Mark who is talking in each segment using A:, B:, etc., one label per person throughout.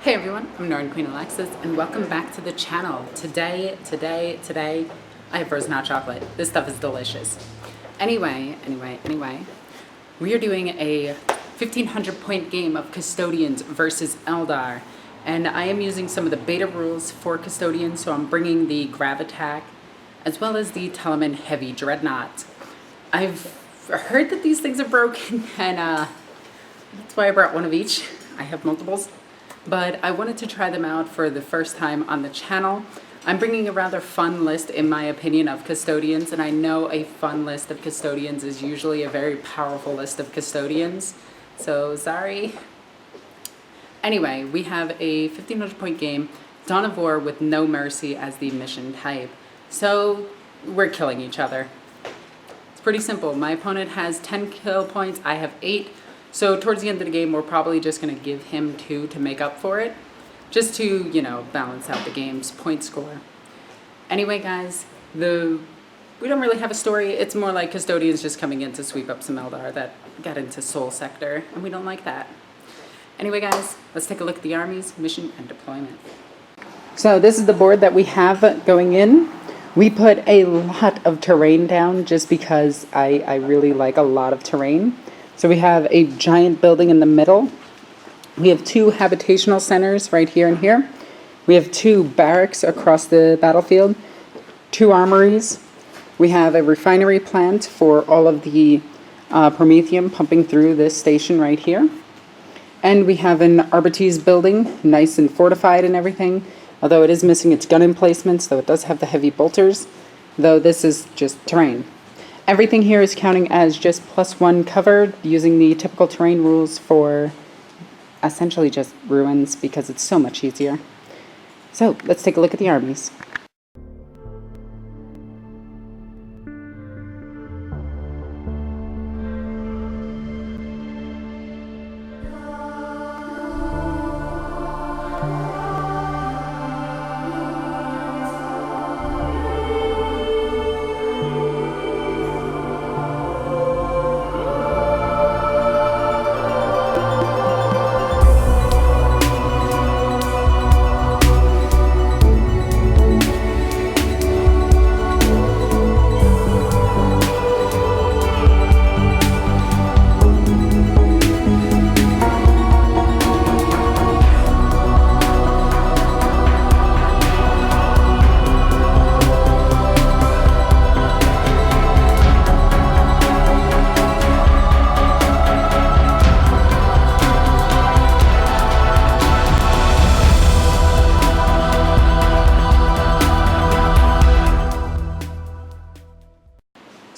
A: Hey everyone, I'm NornQueenAlexis and welcome back to the channel. Today, I have frozen hot chocolate. This stuff is delicious. Anyway, we are doing a 1500 point game of Custodians versus Eldar. And I am using some of the beta rules for Custodians, so I'm bringing the Grav Attack as well as the Telemann Heavy Dreadnought. I've heard that these things are broken and that's why I brought one of each. I have multiples. But I wanted to try them out for the first time on the channel. I'm bringing a rather fun list, in my opinion, of Custodians, and I know a fun list of Custodians is usually a very powerful list of Custodians, so sorry. Anyway, we have a 1500 point game, Dawn of War with No Mercy as the mission type. So we're killing each other. It's pretty simple. My opponent has 10 kill points, I have 8. So towards the end of the game, we're probably just going to give him 2 to make up for it. Just to, you know, balance out the game's point score. Anyway, guys, we don't really have a story. It's more like Custodians just coming in to sweep up some Eldar that got into Soul Sector, and we don't like that. Anyway, guys, let's take a look at the armies, mission, and deployment. So this is the board that we have going in. We put a lot of terrain down just because I really like a lot of terrain. So we have a giant building in the middle. We have 2 habitational centers right here and here. We have 2 barracks across the battlefield, 2 armories. We have a refinery plant for all of the promethium pumping through this station right here. And we have an Arbites building, nice and fortified and everything, although it is missing its gun emplacements, though it does have the heavy bolters, though this is just terrain. Everything here is counting as just +1 covered, using the typical terrain rules for essentially just ruins because it's so much easier. So let's take a look at the armies.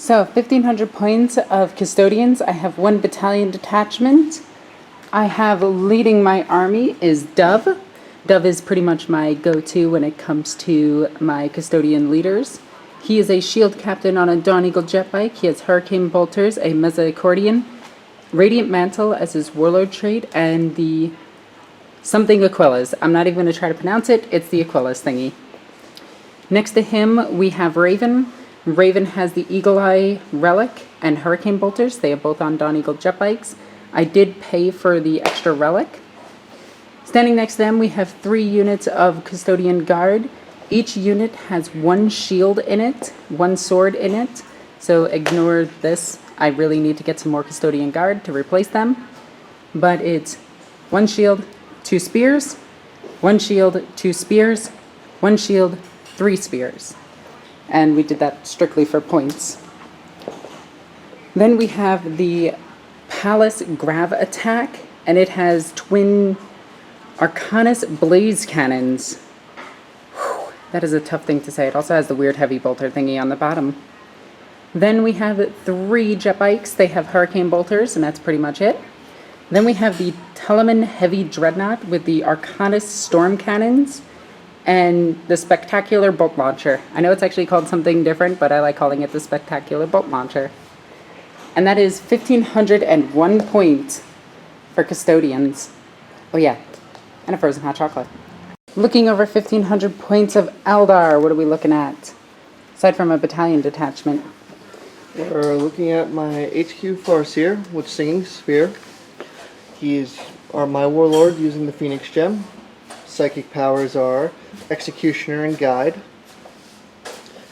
A: So 1500 points of Custodians. I have 1 battalion detachment. I have leading my army is Dove. Dove is pretty much my go-to when it comes to my Custodian leaders. He is a shield captain on a Dawn Eagle jet bike. He has hurricane bolters, a mesoaccordion, radiant mantle as his warlord trait, and the something Aquillas. I'm not even going to try to pronounce it. It's the Aquillas thingy. Next to him we have Raven. Raven has the Eagle Eye Relic and Hurricane Bolters. They are both on Dawn Eagle jet bikes. I did pay for the extra relic. Standing next to them, we have 3 units of Custodian Guard. Each unit has 1 shield in it, 1 sword in it. So ignore this. I really need to get some more Custodian Guard to replace them. But it's 1 shield, 2 spears, 1 shield, 2 spears, 1 shield, 3 spears. And we did that strictly for points. Then we have the Palace Grav Attack, and it has twin Arcanus Blaze Cannons. Whew, that is a tough thing to say. It also has the weird heavy bolter thingy on the bottom. Then we have 3 jet bikes. They have Hurricane Bolters, and that's pretty much it. Then we have the Telemann Heavy Dreadnought with the Arcanus Storm Cannons and the Spectacular Bolt Launcher. I know it's actually called something different, but I like calling it the Spectacular Bolt Launcher. And that is 1501 points for Custodians. Oh yeah, and a frozen hot chocolate. Looking over 1500 points of Eldar, what are we looking at? Aside from a battalion detachment.
B: We're looking at my HQ Farseer with Singing Spear. He is my warlord using the Phoenix Gem. psychic powers are Executioner and Guide,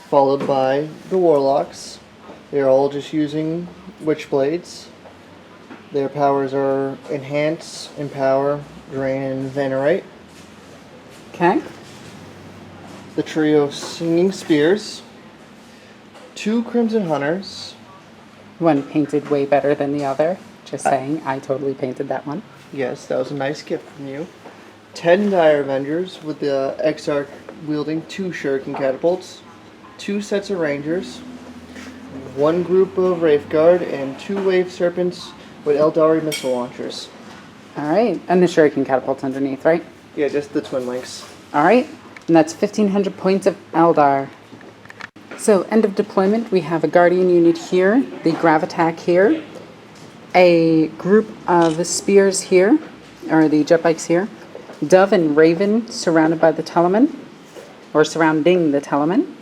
B: followed by the Warlocks. They're all just using Witchblades. Their powers are Enhance, Empower, Drain, and Venerate.
A: Okay.
B: The trio of Singing Spears, 2 Crimson Hunters.
A: One painted way better than the other. Just saying, I totally painted that one.
B: Yes, that was a nice gift from you. 10 Dire Avengers with the Exarch wielding 2 Shuriken Catapults, 2 sets of Rangers, 1 group of Wraithguard, and 2 Wave Serpents with Eldar missile launchers.
A: Alright, and the Shuriken catapults underneath, right?
B: Yeah, just the Twin Links.
A: Alright, and that's 1,500 points of Eldar. So, end of deployment, we have a Guardian unit here, the Gravitack here, a group of Spears here, or the jet bikes here, Dove and Raven surrounded by the Teleman, or surrounding the Teleman.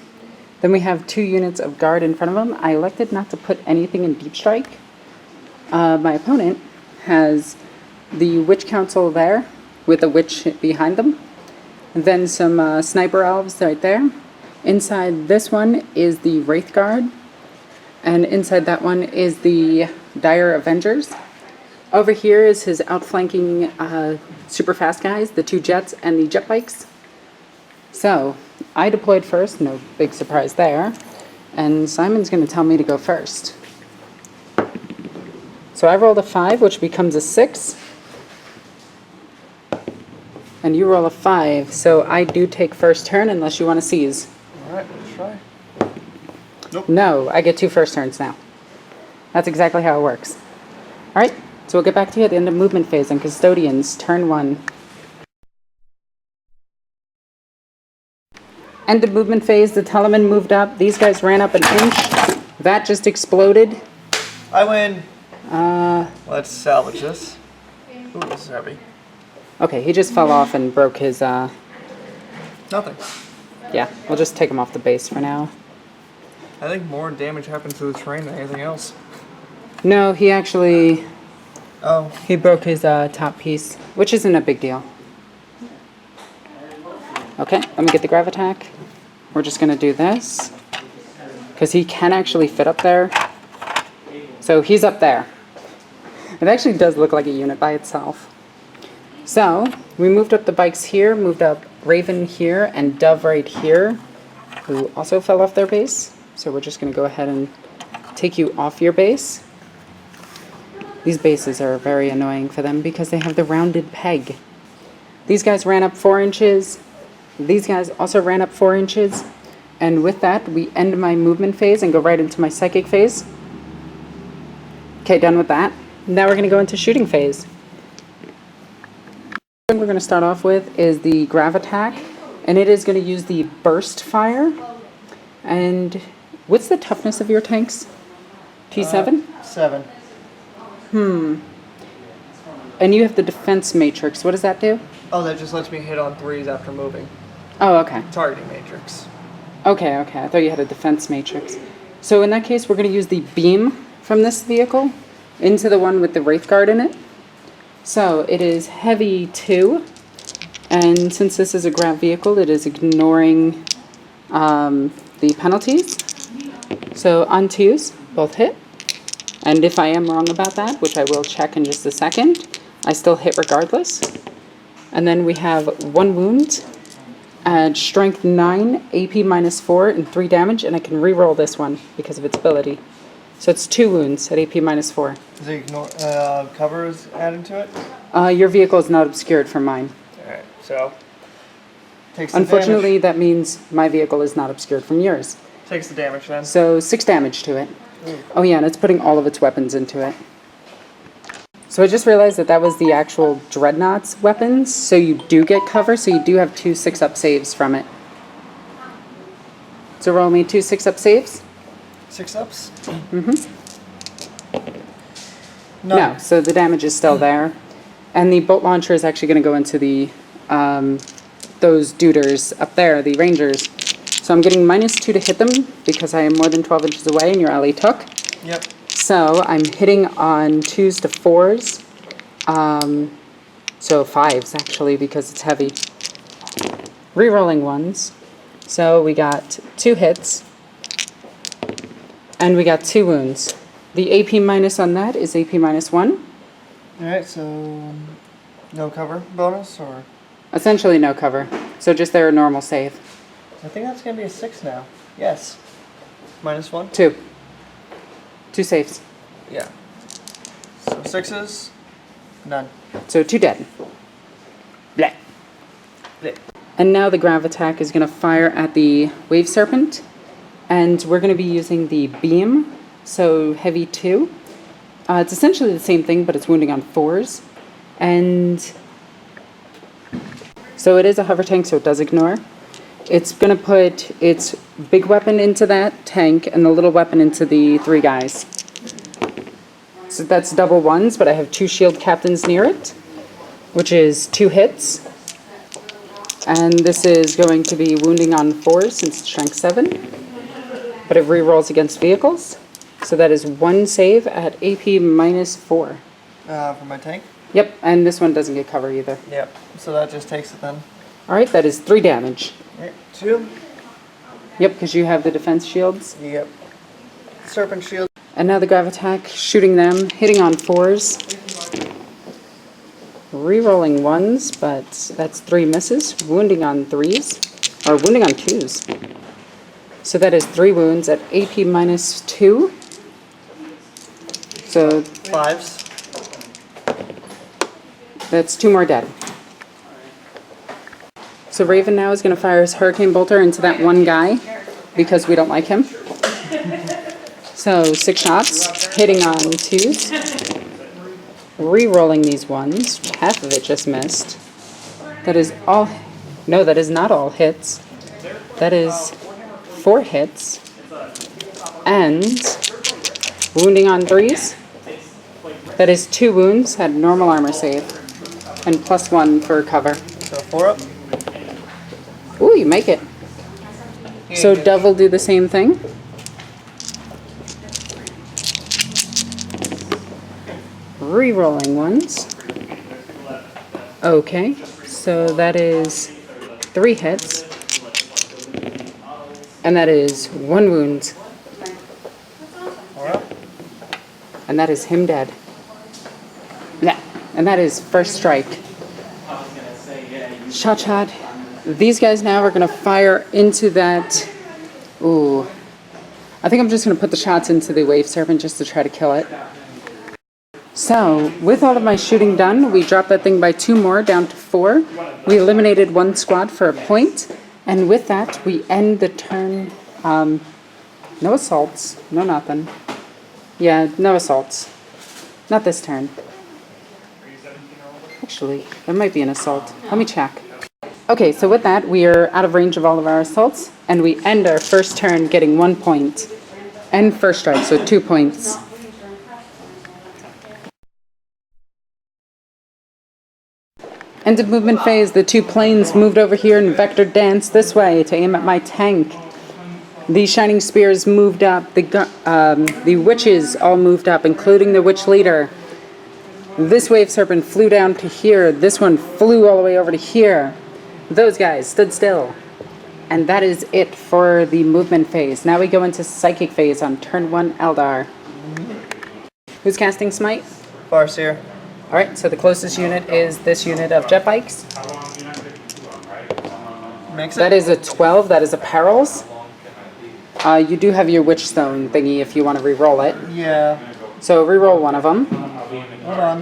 A: Then we have 2 units of Guard in front of them. I elected not to put anything in Deep Strike. My opponent has the Witch Council there, with a witch behind them. And then some Sniper Elves right there. Inside this one is the Wraith Guard, and inside that one is the Dire Avengers. Over here is his outflanking super fast guys, the 2 jets and the jet bikes. So, I deployed first, no big surprise there, and Simon's going to tell me to go first. So I rolled a 5, which becomes a 6, and you roll a 5, so I do take first turn unless you want to seize.
B: Alright, let's try. Nope.
A: No, I get 2 first turns now. That's exactly how it works. Alright, so we'll get back to you at the end of movement phase on Custodians, turn 1. End of movement phase, the Teleman moved up, these guys ran up an inch, that just exploded.
B: I win! Let's salvage this. Ooh, this is heavy.
A: Okay, he just fell off and broke his,
B: Nothing.
A: yeah, we'll just take him off the base for now.
B: I think more damage happens to the terrain than anything else.
A: No, he actually,
B: Oh.
A: he broke his top piece, which isn't a big deal. Okay, let me get the Gravitack. We're just going to do this, because he can actually fit up there. So he's up there. It actually does look like a unit by itself. So, we moved up the bikes here, moved up Raven here, and Dove right here, who also fell off their base. So we're just going to go ahead and take you off your base. These bases are very annoying for them because they have the rounded peg. These guys ran up 4 inches. These guys also ran up 4 inches. And with that, we end my movement phase and go right into my psychic phase. Okay, done with that. Now we're going to go into shooting phase. What we're going to start off with is the Gravitack, and it is going to use the burst fire. And what's the toughness of your tanks? T7?
B: 7.
A: And you have the defense matrix. What does that do?
B: Oh, that just lets me hit on 3s after moving.
A: Oh, okay.
B: Targeting matrix.
A: Okay. I thought you had a defense matrix. So in that case, we're going to use the beam from this vehicle into the one with the Wraith Guard in it. So it is heavy 2, and since this is a grav vehicle, it is ignoring the penalties. So on 2s, both hit. And if I am wrong about that, which I will check in just a second, I still hit regardless. And then we have 1 wound, add strength 9, AP -4, and 3 damage, and I can re-roll this one because of its ability. So it's 2 wounds at AP -4.
B: Does it ignore covers added to it?
A: Your vehicle is not obscured from mine.
B: Alright, so takes the
A: Unfortunately,
B: damage.
A: that means my vehicle is not obscured from yours.
B: Takes the damage then.
A: So 6 damage to it. Oh yeah, and it's putting all of its weapons into it. So I just realized that that was the actual Dreadnought's weapons, so you do get cover, so you do have 2 6-up saves from it. So roll me 2 6-up saves.
B: 6 ups?
A: No, so the damage is still there. And the bolt launcher is actually going to go into the those duders up there, the rangers. So I'm getting -2 to hit them because I am more than 12 inches away and your ally took.
B: Yep.
A: So I'm hitting on 2s to 4s. So 5s actually because it's heavy. Rerolling ones. So we got 2 hits. And we got 2 wounds. The AP minus on that is AP minus 1.
B: Alright, so no cover bonus, or?
A: Essentially no cover. So just their normal save.
B: I think that's going to be a 6 now. Yes. Minus 1?
A: 2. 2 saves.
B: Yeah. So 6s, none.
A: So 2 dead. Blech.
B: Blech.
A: And now the grav attack is going to fire at the Wave Serpent. And we're going to be using the beam. So heavy 2. It's essentially the same thing, but it's wounding on 4s. And so it is a hover tank, so it does ignore. It's going to put its big weapon into that tank and the little weapon into the 3 guys. So that's double 1s, but I have 2 shield captains near it, which is 2 hits. And this is going to be wounding on 4s since it's strength 7. But it rerolls against vehicles. So that is 1 save at AP minus 4.
B: For my tank?
A: Yep, and this one doesn't get cover either.
B: Yep, so that just takes it then.
A: Alright, that is 3 damage.
B: Right, 2.
A: Yep, because you have the defense shields.
B: Yep. Serpent shield.
A: And now the grav attack, shooting them, hitting on 4s. Rerolling 1s, but that's 3 misses. Wounding on 3s, or wounding on 2s. So that is 3 wounds at AP minus 2. So
B: 5s.
A: That's 2 more dead. So Raven now is going to fire his Hurricane Bolter into that one guy, because we don't like him. So 6 shots, hitting on 2s. Re-rolling these 1s. Half of it just missed. That is all... No, that is not all hits. That is 4 hits. And wounding on 3s. That is 2 wounds at normal armor save. And plus 1 for cover.
B: So 4 up.
A: Ooh, you make it. So Dove will do the same thing. Re-rolling 1s. Okay, so that is 3 hits. And that is 1 wound.
B: 4 up.
A: And that is him dead. Yeah, and that is first strike. Shot. These guys now are going to fire into that... Ooh. I think I'm just going to put the shots into the Wave Serpent just to try to kill it. So, with all of my shooting done, we dropped that thing by 2 more, down to 4. We eliminated 1 squad for a point. And with that, we end the turn. No assaults. No nothing. Yeah, no assaults. Not this turn. Actually, there might be an assault. Let me check. Okay, so with that, we are out of range of all of our assaults, and we end our first turn getting 1 point. And first strike, so 2 points. End of movement phase, the 2 planes moved over here and vector danced this way to aim at my tank. The Shining Spears moved up, the witches all moved up, including the witch leader. This Wave Serpent flew down to here, this one flew all the way over to here. Those guys stood still. And that is it for the movement phase. Now we go into Psychic phase on turn 1 Eldar. Who's casting Smite?
B: Farseer.
A: Alright, so the closest unit is this unit of jet bikes.
B: Makes it.
A: That is a 12, that is a Perils. You do have your Witchstone thingy if you want to re-roll it.
B: Yeah.
A: So re-roll one of them.
B: Hold on.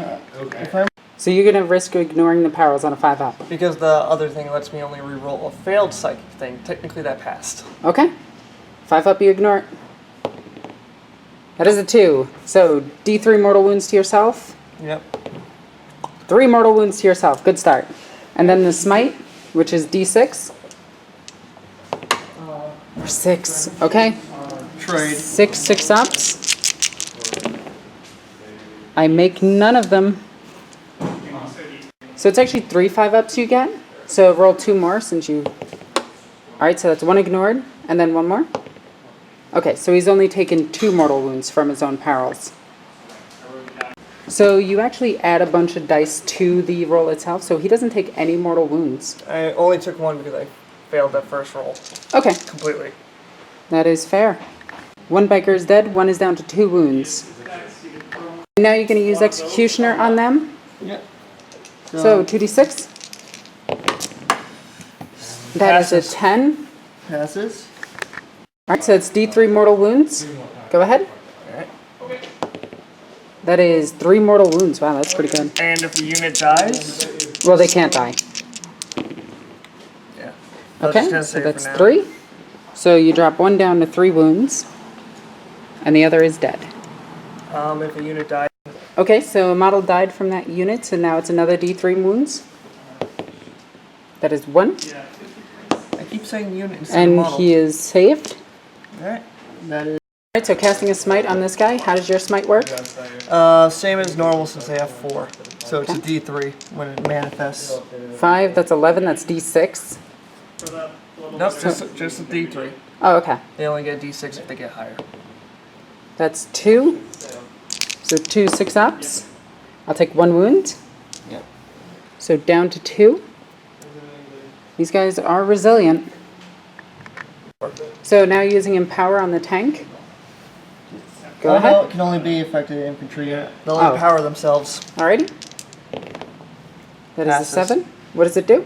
B: If I'm...
A: So you're going to risk ignoring the Perils on a 5-up.
B: Because the other thing lets me only re-roll a failed psychic thing. Technically that passed.
A: Okay. 5-up you ignore it. That is a 2. So D3 mortal wounds to yourself.
B: Yep.
A: 3 mortal wounds to yourself. Good start. And then the Smite, which is D6. 6. Okay.
B: Trade.
A: 6 ups. I make none of them. So it's actually 3 5-ups you get. So roll 2 more since you... Alright, so that's 1 ignored, and then 1 more. Okay, so he's only taken 2 mortal wounds from his own Perils. So you actually add a bunch of dice to the roll itself, so he doesn't take any mortal wounds.
B: I only took 1 because I failed that first roll
A: Okay,
B: completely.
A: that is fair. One biker is dead, one is down to 2 wounds. Now you're going to use Executioner on them.
B: Yep.
A: So 2d6. That is a
B: Passes.
A: 10.
B: Passes.
A: Alright, so it's d3 mortal wounds. Go ahead.
B: Alright.
A: That is 3 mortal wounds. Wow, that's pretty good.
B: And if the unit dies,
A: Well, they can't die.
B: yeah.
A: Okay, so that's 3. So you drop 1 down to 3 wounds. And the other is dead.
B: If a unit dies.
A: Okay, so a model died from that unit, so now it's another d3 wounds. That is 1.
B: I keep saying unit instead of
A: And
B: model.
A: he is saved.
B: Alright. That is.
A: Alright, so casting a smite on this guy. How does your smite work?
B: Same as normal since they have 4. So it's a D3 when it manifests.
A: 5, that's 11, that's d6.
B: Nope, just a D3.
A: Oh, okay.
B: They only get D6 if they get higher.
A: That's 2. So 2 6-ups. I'll take 1 wound.
B: Yep.
A: So down to 2. These guys are resilient. So now using Empower on the tank. Go ahead.
B: No, it can only be affected infantry. They'll
A: Oh.
B: empower themselves.
A: Alrighty. That is
B: Passes.
A: a 7. What does it do?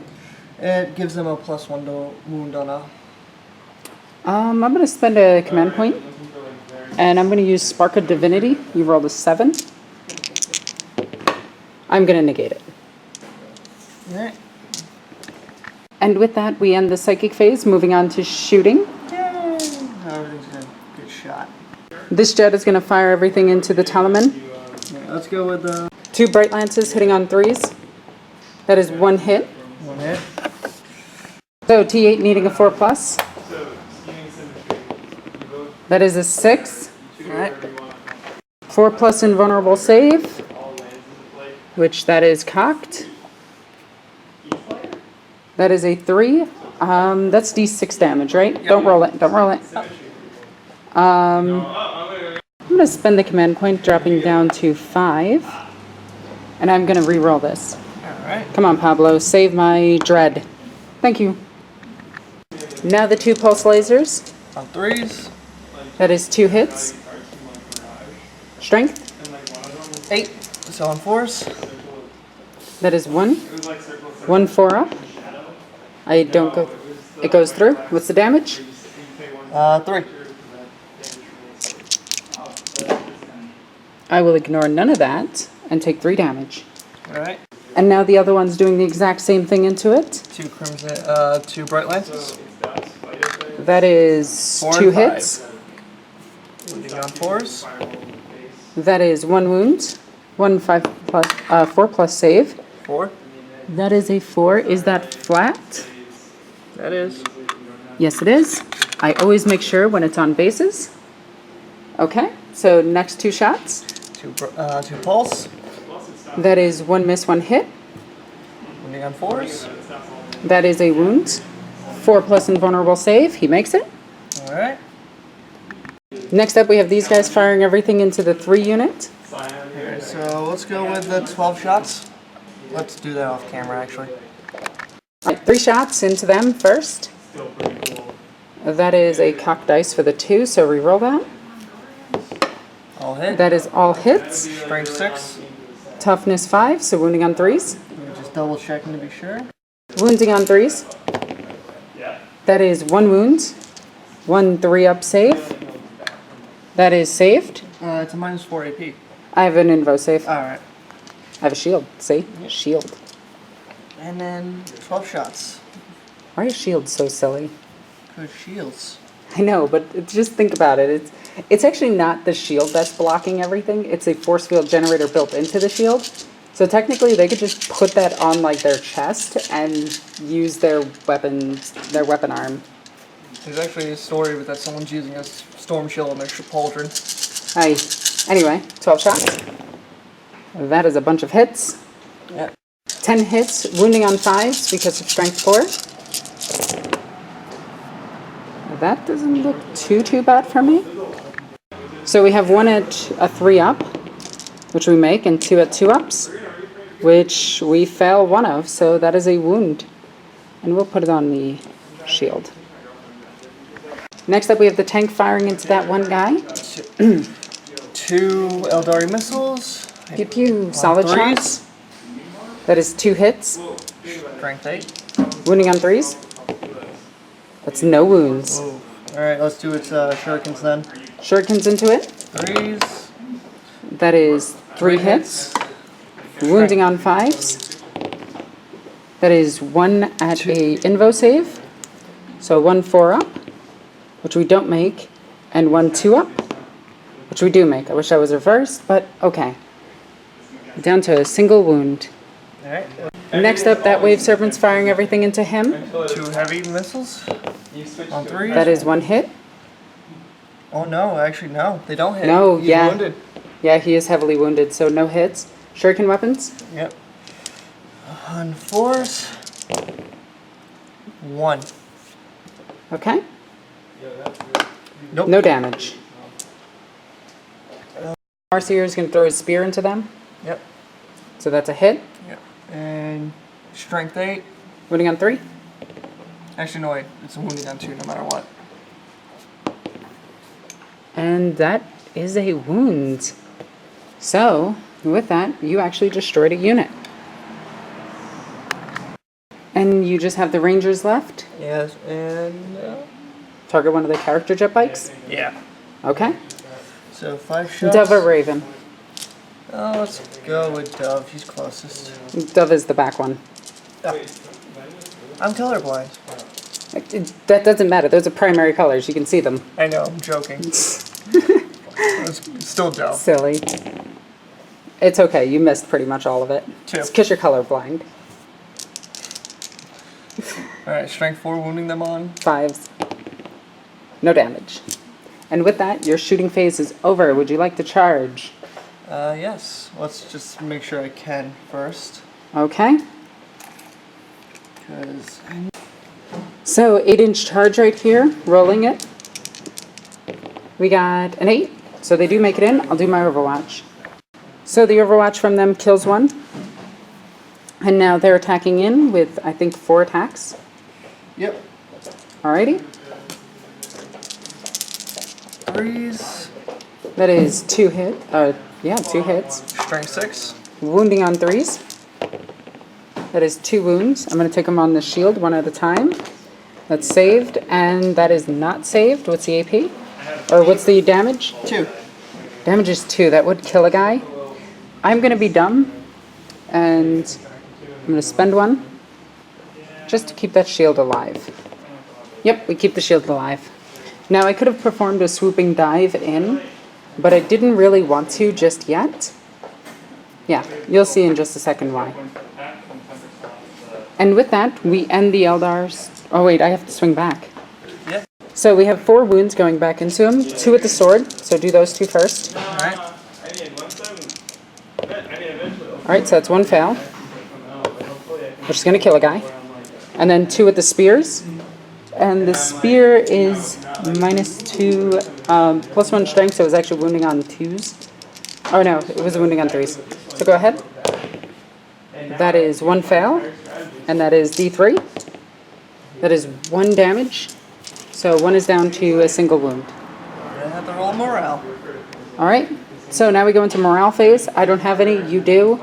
B: It gives them a +1 to wound on a.
A: I'm going to spend a command point. And I'm going to use Spark of Divinity. You rolled a 7. I'm going to negate it.
B: Alright.
A: And with that, we end the psychic phase, moving on to shooting.
B: Yay! Everything's gonna get shot.
A: This jet is going to fire everything into the Talaman.
B: Yeah, let's go with the
A: 2 Bright Lances hitting on 3s. That is 1 hit.
B: 1 hit.
A: So T8 needing a 4+. That is a 6.
B: Alright.
A: 4+ invulnerable save, which that is cocked. That is a 3. That's d6 damage, right? Don't roll it. Don't roll it. I'm going to spend the command point, dropping down to 5. And I'm going to re-roll this.
B: Alright.
A: Come on, Pablo. Save my dread. Thank you. Now the 2 pulse lasers.
B: On 3s.
A: That is 2 hits. Strength.
B: 8. So on 4s.
A: That is 1. 1 4-up. I don't go. It goes through. What's the damage?
B: 3.
A: I will ignore none of that and take 3 damage.
B: Alright.
A: And now the other one's doing the exact same thing into it.
B: 2 crimson. 2 bright lances.
A: That is
B: 4
A: 2
B: and 5.
A: hits.
B: Wounding on 4s.
A: That is 1 wound. 1 5 plus 4+ save.
B: 4.
A: That is a 4. Is that flat?
B: That is.
A: Yes, it is. I always make sure when it's on bases. Okay, so next 2 shots.
B: 2 pulse.
A: That is 1 miss, 1 hit.
B: Wounding on 4s.
A: That is a wound. 4+ invulnerable save. He makes it.
B: Alright.
A: Next up, we have these guys firing everything into the 3 unit.
B: Okay, so let's go with the 12 shots. Let's do that off camera, actually.
A: Alright, 3 shots into them first. That is a cock dice for the 2, so re-roll that.
B: All hit.
A: That is all hits.
B: Strength 6.
A: Toughness 5, so wounding on 3s.
B: We're just double checking to be sure.
A: Wounding on 3s. That is 1 wound. 1 3-up save. That is saved.
B: It's a -4 AP.
A: I have an invo save.
B: Alright.
A: I have a shield. See? Shield.
B: And then 12 shots.
A: Why is shield so silly?
B: Good shields.
A: I know, but just think about it. It's actually not the shield that's blocking everything. It's a force field generator built into the shield. So technically, they could just put that on like their chest and use their weapon arm.
B: There's actually a story that someone's using a storm shield on their pauldron.
A: Anyway, 12 shots. That is a bunch of hits.
B: Yep.
A: 10 hits, wounding on 5s because of strength 4. That doesn't look too bad for me. So we have 1 at a 3-up, which we make, and 2 at 2-ups, which we fail 1 of, so that is a wound. And we'll put it on the shield. Next up, we have the tank firing into that one guy.
B: 2 Eldari missiles.
A: Pew pew. Solid
B: threes.
A: shots. That is 2 hits.
B: Strength 8.
A: Wounding on 3s. That's no wounds.
B: Ooh. Alright, let's do its shurikens then.
A: Shurikens into it.
B: 3s.
A: That is 3 hits. Wounding on 5s. That is 1 at a invo save. So 1 4 up, which we don't make, and 1 2 up, which we do make. I wish I was reversed, but okay. Down to a single wound.
B: Alright.
A: Next up, that wave serpent's firing everything into him.
B: 2 heavy missiles. On 3s.
A: That is 1 hit.
B: Oh no, actually no. They don't hit.
A: No,
B: He's
A: yeah.
B: wounded.
A: Yeah, he is heavily wounded, so no hits. Shuriken weapons.
B: Yep. On 4s. 1.
A: Okay.
B: Nope.
A: No damage. Marseer is going to throw his spear into them.
B: Yep.
A: So that's a hit.
B: Yep. And strength 8.
A: Wounding on 3.
B: Actually, no, wait. It's a wounding on 2 no matter what.
A: And that is a wound. So, with that, you actually destroyed a unit. And you just have the Rangers left.
B: Yes, and...
A: Target one of the character jet bikes.
B: yeah.
A: Okay.
B: So 5 shots.
A: Dove or Raven?
B: Oh, let's go with Dove. He's closest.
A: Dove is the back one.
B: Oh. I'm colorblind.
A: That doesn't matter. Those are primary colors. You can see them.
B: I know, I'm joking. It's still Dove.
A: Silly. It's okay. You missed pretty much all of it.
B: 2.
A: It's because you're colorblind.
B: Alright, strength 4, wounding them on.
A: 5s. No damage. And with that, your shooting phase is over. Would you like to charge?
B: Yes. Let's just make sure I can first.
A: Okay.
B: Because...
A: So 8-inch charge right here, rolling it. We got an 8, so they do make it in. I'll do my Overwatch. So the Overwatch from them kills 1. And now they're attacking in with, I think, 4 attacks.
B: Yep.
A: Alrighty.
B: 3s.
A: That is 2 hit. 2 hits.
B: Strength 6.
A: Wounding on 3s. That is 2 wounds. I'm going to take them on the shield one at a time. That's saved, and that is not saved. What's the AP? Or what's the damage?
B: 2.
A: Damage is 2. That would kill a guy. I'm going to be dumb, and I'm going to spend 1 just to keep that shield alive. Yep, we keep the shield alive. Now, I could have performed a swooping dive in, but I didn't really want to just yet. Yeah, you'll see in just a second why. And with that, we end the Eldars. Oh wait, I have to swing back.
B: Yeah.
A: So we have 4 wounds going back into him. 2 with the sword, so do those 2 first.
B: Alright.
A: Alright, so that's 1 fail, which is going to kill a guy. And then 2 with the spears. And the spear is -2, +1 strength, so it was actually wounding on 2s. Oh no, it was wounding on 3s. So go ahead. That is 1 fail, and that is D3. That is 1 damage. So 1 is down to a single wound.
B: I have to roll morale.
A: Alright, so now we go into morale phase. I don't have any, you do.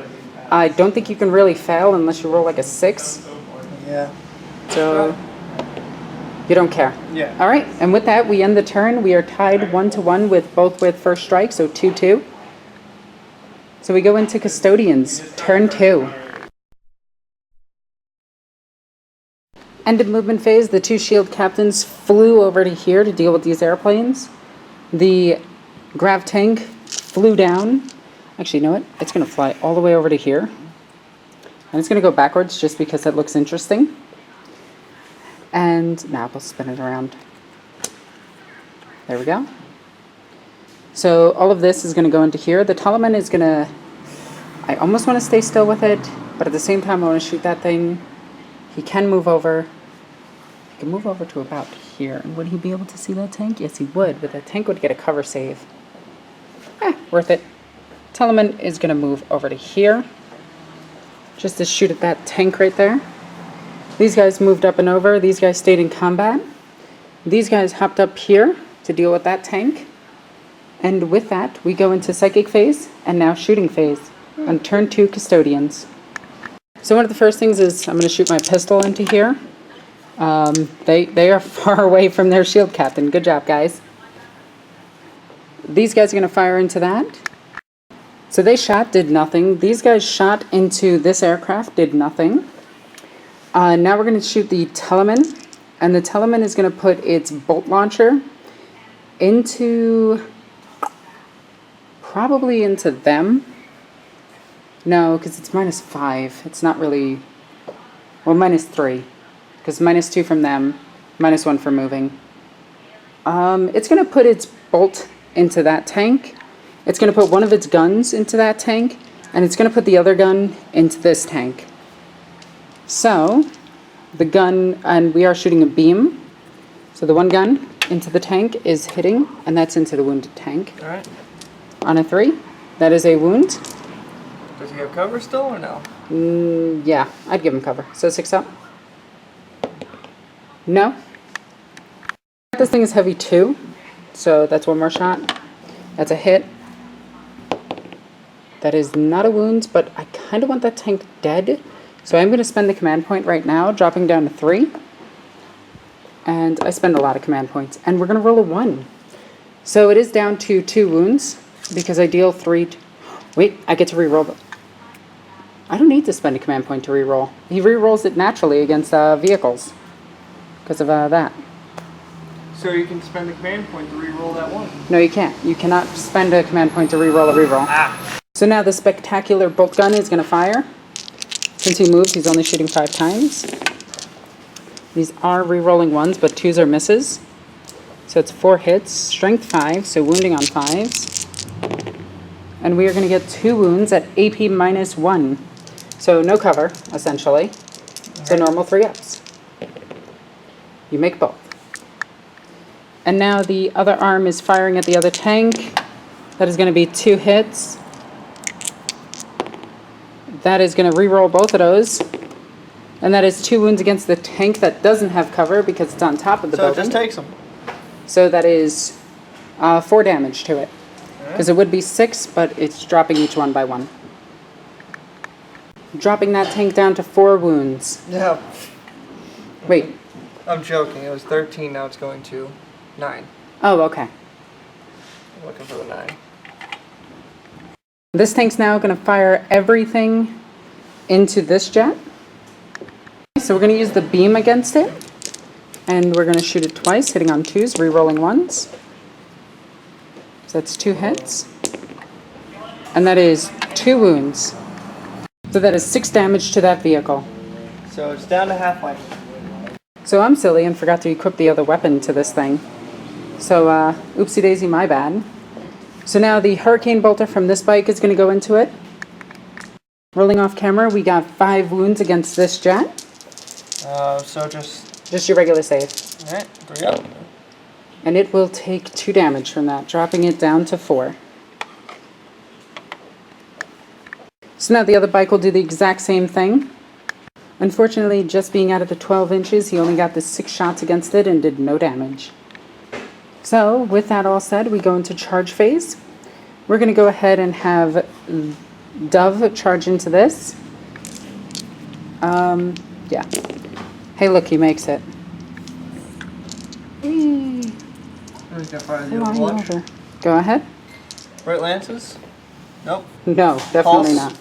A: I don't think you can really fail unless you roll like a 6.
B: Yeah.
A: So you don't care.
B: Yeah.
A: Alright, and with that we end the turn. We are tied 1-1 with both with first strike, so 2-2. So we go into Custodians, turn 2. End of movement phase, the 2 shield captains flew over to here to deal with these airplanes. The grav tank flew down. Actually, you know what? It's going to fly all the way over to here. And it's going to go backwards just because it looks interesting. And now we'll spin it around. There we go. So all of this is going to go into here. The Talaman is going to... I almost want to stay still with it, but at the same time I want to shoot that thing. He can move over. He can move over to about here. And would he be able to see that tank? Yes, he would, but that tank would get a cover save. Worth it. Talaman is going to move over to here. Just to shoot at that tank right there. These guys moved up and over. These guys stayed in combat. These guys hopped up here to deal with that tank. And with that, we go into Psychic phase and now Shooting phase on turn 2 Custodians. So one of the first things is I'm going to shoot my pistol into here. They are far away from their shield captain. Good job, guys. These guys are going to fire into that. So they shot, did nothing. These guys shot into this aircraft, did nothing. Now we're going to shoot the Teleman. And the Teleman is going to put its bolt launcher into... probably into them. No, because it's -5. It's not really... well, -3. Because -2 from them, -1 for moving. It's going to put its bolt into that tank. It's going to put one of its guns into that tank. And it's going to put the other gun into this tank. So, the gun... and we are shooting a beam. So the one gun into the tank is hitting. And that's into the wounded tank.
B: Alright.
A: On a 3, that is a wound.
B: Does he have cover still or no?
A: Yeah, I'd give him cover. So 6 up. No. This thing is heavy 2, so that's one more shot. That's a hit. That is not a wound, but I kind of want that tank dead. So I'm going to spend the command point right now, dropping down to 3. And I spend a lot of command points. And we're going to roll a 1. So it is down to 2 wounds. Because I deal 3... wait, I get to reroll them. I don't need to spend a command point to reroll. He rerolls it naturally against vehicles. Because of that.
B: So you can spend a command point to reroll that one?
A: No, you can't. You cannot spend a command point to reroll a reroll. So now the spectacular bolt gun is going to fire. Since he moves, he's only shooting 5 times. These are rerolling 1s, but 2s are misses. So it's 4 hits, strength 5, so wounding on 5s. And we are going to get 2 wounds at AP -1. So no cover, essentially. So normal 3 ups. You make both. And now the other arm is firing at the other tank. That is going to be 2 hits. That is going to reroll both of those. And that is 2 wounds against the tank that doesn't have cover because it's on top of the building.
B: So it just takes them.
A: So that is 4 damage to it. Because it would be 6, but it's dropping each one by 1. Dropping that tank down to 4 wounds.
B: Yeah.
A: Wait.
B: I'm joking. It was 13, now it's going to 9.
A: Oh, okay.
B: I'm looking for the 9.
A: This tank's now going to fire everything into this jet. So we're going to use the beam against it. And we're going to shoot it twice, hitting on 2s, re-rolling 1s. So that's 2 hits. And that is 2 wounds. So that is 6 damage to that vehicle.
B: So it's down to half life.
A: So I'm silly and forgot to equip the other weapon to this thing. So, oopsie daisy, my bad. So now the Hurricane Bolter from this bike is going to go into it. Rolling off camera, we got 5 wounds against this jet.
B: So just
A: your regular save.
B: Alright, 3 up.
A: And it will take 2 damage from that, dropping it down to 4. So now the other bike will do the exact same thing. Unfortunately, just being out of the 12 inches, he only got the 6 shots against it and did no damage. So, with that all said, we go into charge phase. We're going to go ahead and have Dove charge into this. Yeah. Hey, look, he makes it.
B: Who's gonna fire the Overwatch?
A: Go ahead.
B: Right lances? Nope.
A: No, definitely
B: Pulse.
A: not.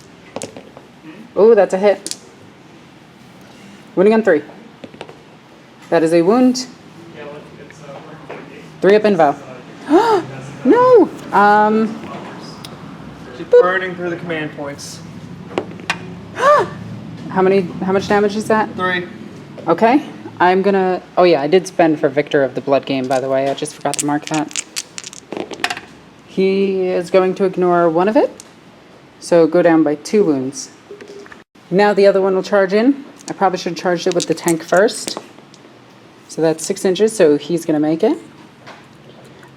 A: Oh, that's a hit. Wounding on 3. That is a wound. 3 up invo. No!
B: She's burning through the command points.
A: How much damage is that?
B: 3.
A: Okay. I'm gonna... oh yeah, I did spend for Victor of the Blood Game, by the way. I just forgot to mark that. He is going to ignore 1 of it. So go down by 2 wounds. Now the other one will charge in. I probably should have charged it with the tank first. So that's 6 inches, so he's going to make it.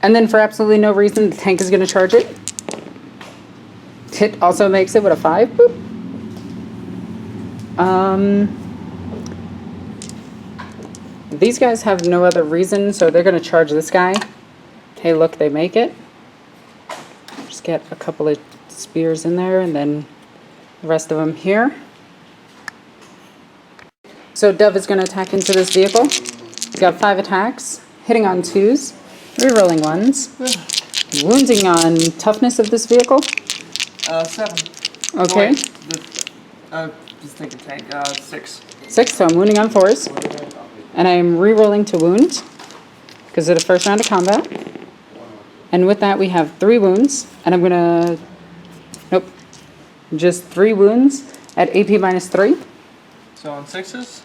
A: And then for absolutely no reason, the tank is going to charge it. It also makes it with a 5. Boop. These guys have no other reason, so they're going to charge this guy. Hey, look, they make it. Just get a couple of spears in there, and then the rest of them here. So Dove is going to attack into this vehicle. He's got 5 attacks, hitting on 2s, rerolling 1s, wounding on toughness of this vehicle.
B: 7.
A: Okay.
B: Just thinking tank. 6.
A: 6, so I'm wounding on 4s. And I'm re-rolling to wound because of the first round of combat. And with that, we have 3 wounds. And I'm going to... Nope. Just 3 wounds at AP -3.
B: So on 6s?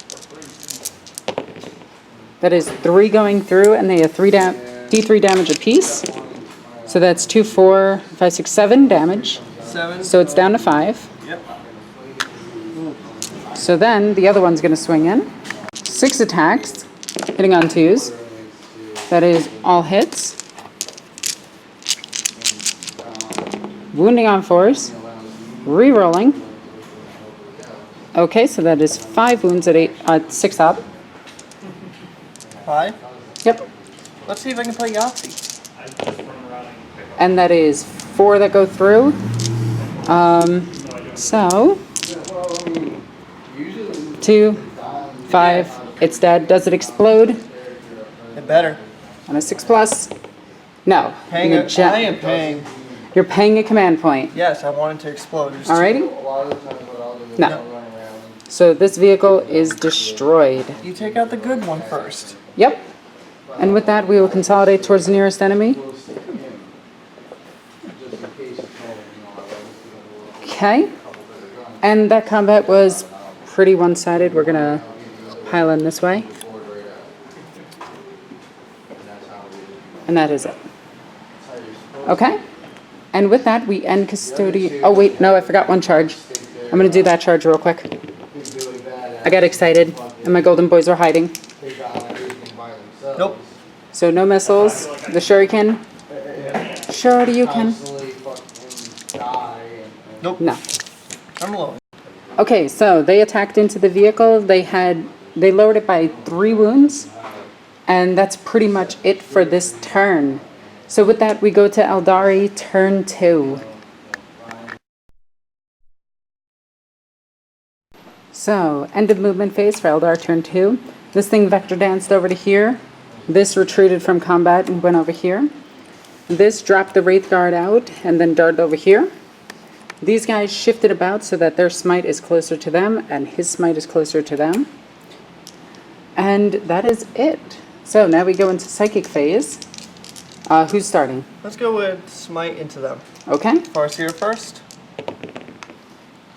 A: That is 3 going through, and they have D3 damage apiece. So that's 2, 4, 5, 6, 7 damage.
B: 7.
A: So it's down to 5.
B: Yep.
A: So then the other one's going to swing in. 6 attacks, hitting on 2s. That is all hits. Wounding on 4s. Re-rolling. Okay, so that is 5 wounds at 6 up.
B: 5?
A: Yep.
B: Let's see if I can play Yahtzee.
A: And that is 4 that go through. So 2, 5. It's dead. Does it explode?
B: It better.
A: On a 6+? No.
B: I am paying.
A: You're paying a command point.
B: Yes, I want it to explode.
A: Alrighty? No. So this vehicle is destroyed.
B: You take out the good one first.
A: Yep. And with that, we will consolidate towards the nearest enemy. Okay. And that combat was pretty one-sided. We're going to pile in this way. And that is it. Okay. And with that, we end Custodian. Oh, wait. No, I forgot one charge. I'm going to do that charge real quick. I got excited, and my golden boys were hiding.
B: Nope.
A: So no missiles. The shuriken. Sure, you can.
B: Nope.
A: No.
B: I'm alone.
A: Okay, so they attacked into the vehicle. They lowered it by 3 wounds, and that's pretty much it for this turn. So with that, we go to Eldari, turn 2. So, end of movement phase for Eldar, turn 2. This thing vector danced over to here. This retreated from combat and went over here. This dropped the Wraith Guard out and then darted over here. These guys shifted about so that their smite is closer to them and his smite is closer to them. And that is it. So now we go into psychic phase. Who's starting?
B: Let's go with smite into them.
A: Okay.
B: Farseer first.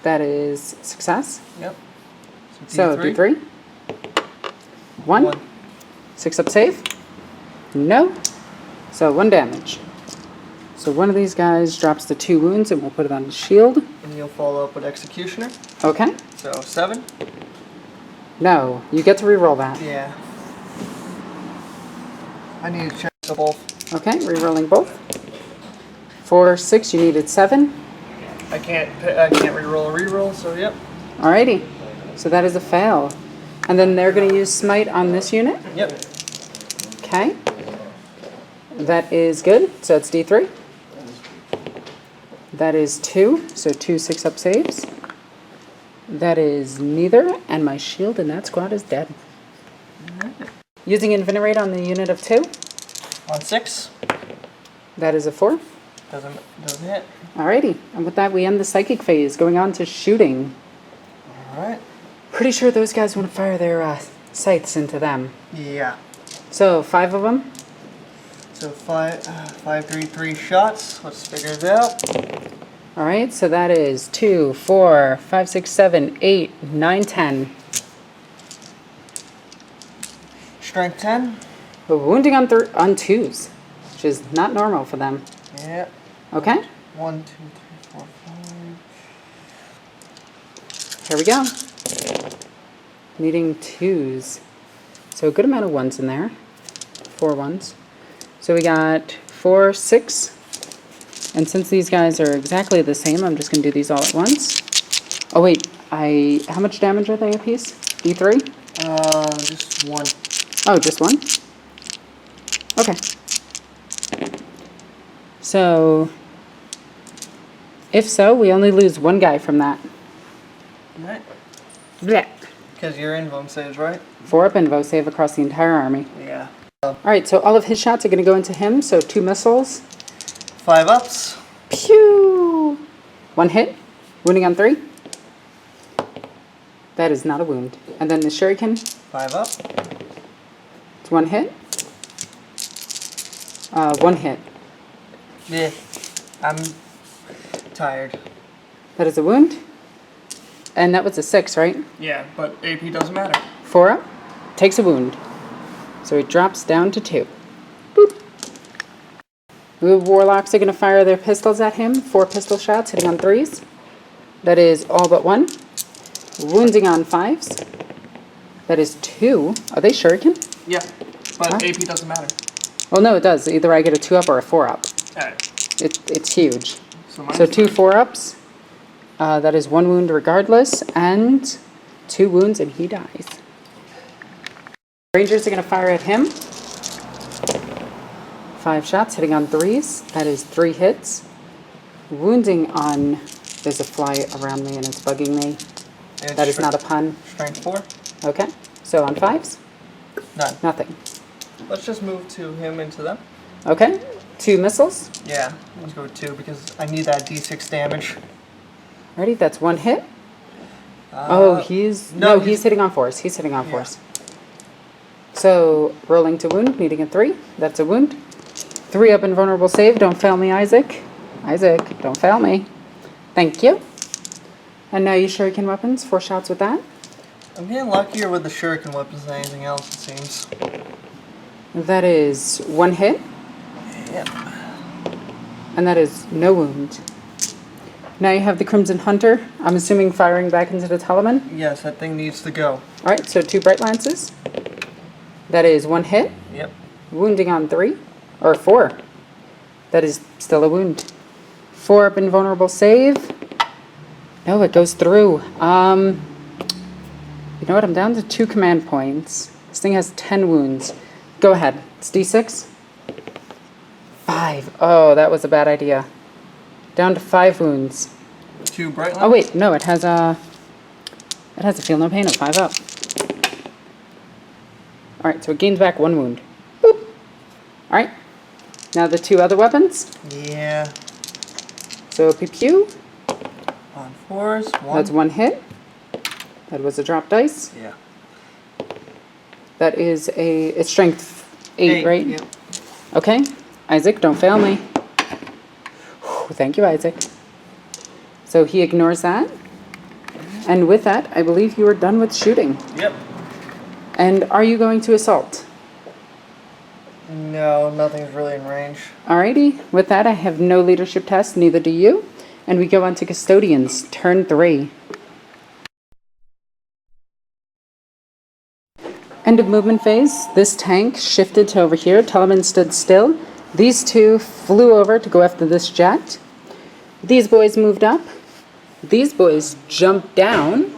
A: That is success.
B: Yep.
A: So D3. 1. 6 up save. No. So 1 damage. So one of these guys drops the 2 wounds and we'll put it on his shield.
B: And you'll follow up with Executioner.
A: Okay.
B: So 7.
A: No. You get to reroll that.
B: Yeah. I need to check the both.
A: Okay. Rerolling both. 4, 6. You needed 7.
B: I can't reroll a reroll, so yep.
A: Alrighty. So that is a fail. And then they're going to use smite on this unit.
B: Yep.
A: Okay. That is good. So it's D3. That is 2. So 2 6-up saves. That is neither. And my shield in that squad is dead. Using Incinerate on the unit of 2.
B: On 6.
A: That is a 4.
B: Doesn't hit.
A: Alrighty. And with that, we end the psychic phase, going on to shooting.
B: Alright.
A: Pretty sure those guys want to fire their scythes into them.
B: Yeah.
A: So 5 of them.
B: So 3 shots. Let's figure it out.
A: Alright, so that is 2, 4, 5, 6, 7, 8, 9, 10.
B: Strength 10.
A: Wounding on 2s, which is not normal for them.
B: Yep.
A: Okay,
B: 1, 2, 3, 4, 5.
A: here we go. Needing 2s. So a good amount of 1s in there. 4 1s. So we got 4, 6. And since these guys are exactly the same, I'm just going to do these all at once. Oh wait, how much damage are they apiece? D3?
B: Just 1.
A: Oh, just one? Okay. So, if so, we only lose one guy from that.
B: Right.
A: Blech.
B: Because your invuln saves, right?
A: 4 up invo save across the entire army.
B: Yeah.
A: Alright, so all of his shots are going to go into him, so 2 missiles.
B: 5 ups.
A: Pew! 1 hit. Wounding on 3. That is not a wound. And then the shuriken.
B: 5 up.
A: It's 1 hit. 1 hit.
B: Yeah. I'm tired.
A: That is a wound. And that was a 6, right?
B: Yeah, but AP doesn't matter.
A: 4 up. Takes a wound. So it drops down to 2. Boop. The warlocks are going to fire their pistols at him. 4 pistol shots hitting on 3s. That is all but 1. Wounding on 5s. That is 2. Are they shuriken?
B: Yeah, but
A: Huh?
B: AP doesn't matter.
A: Well, no, it does. Either I get a 2 up or a 4 up.
B: Alright.
A: It's huge.
B: So
A: 2 4 ups. That is 1 wound regardless. And 2 wounds and he dies. Rangers are going to fire at him. 5 shots hitting on 3s. That is 3 hits. Wounding on... There's a fly around me and it's bugging me. That is not a pun.
B: Strength 4.
A: Okay. So on 5s?
B: None.
A: Nothing.
B: Let's just move to him into them.
A: Okay. 2 missiles.
B: Yeah, let's go with 2 because I need that D6 damage.
A: Ready? That's 1 hit. He's... No, he's hitting on 4s. He's hitting on 4s. So, rolling to wound, needing a 3. That's a wound. 3 up invulnerable save. Don't fail me, Isaac. Isaac, don't fail me. Thank you. And now you shuriken weapons. 4 shots with that.
B: I'm getting luckier with the shuriken weapons than anything else, it seems.
A: That is 1 hit.
B: Yep.
A: And that is no wound. Now you have the Crimson Hunter. I'm assuming firing back into the Telemann.
B: Yes, that thing needs to go.
A: Alright, so 2 Bright Lances. That is 1 hit.
B: Yep.
A: Wounding on 3. Or 4. That is still a wound. 4 up invulnerable save. No, it goes through. You know what? I'm down to 2 command points. This thing has 10 wounds. Go ahead. It's D6. 5. Oh, that was a bad idea. Down to 5 wounds.
B: 2 bright lights?
A: Oh wait, no, it has a feel no pain of 5 up. Alright, so it gains back 1 wound. Boop. Alright. Now the 2 other weapons.
B: Yeah.
A: So pew pew.
B: On 4s, 1.
A: That's 1 hit. That was a drop dice.
B: Yeah.
A: That is it's strength 8, right?
B: Yep.
A: Okay. Isaac, don't fail me. Whew, thank you, Isaac. So he ignores that. And with that, I believe you are done with shooting.
B: Yep.
A: And are you going to assault?
B: No, nothing's really in range.
A: Alrighty. With that, I have no leadership test, neither do you. And we go on to Custodians, turn 3. End of movement phase. This tank shifted to over here. Telemann stood still. These 2 flew over to go after this jet. These boys moved up. These boys jumped down.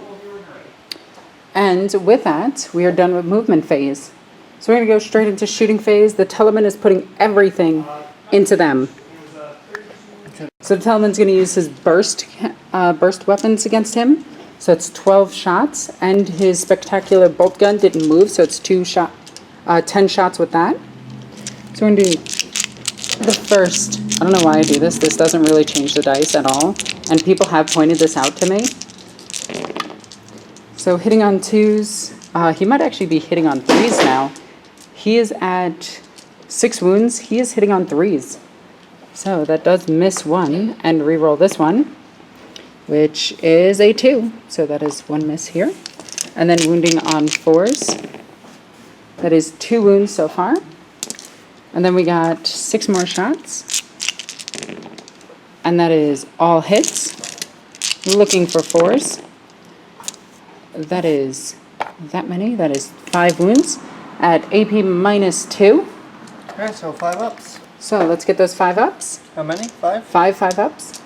A: And with that, we are done with movement phase. So we're going to go straight into shooting phase. The Telemann is putting everything into them. So the Telemann's going to use his burst weapons against him. So it's 12 shots, and his spectacular bolt gun didn't move, so it's 10 shots with that. So we're going to do the first. I don't know why I do this. This doesn't really change the dice at all, and people have pointed this out to me. So hitting on 2s. He might actually be hitting on 3s now. He is at 6 wounds. He is hitting on 3s. So that does miss 1, and reroll this one, which is a 2. So that is 1 miss here. And then wounding on 4s. That is 2 wounds so far. And then we got 6 more shots. And that is all hits. Looking for 4s. That is that many. That is 5 wounds at AP -2.
B: Okay, so 5 ups.
A: So let's get those 5 ups.
B: How many? 5?
A: 5 ups.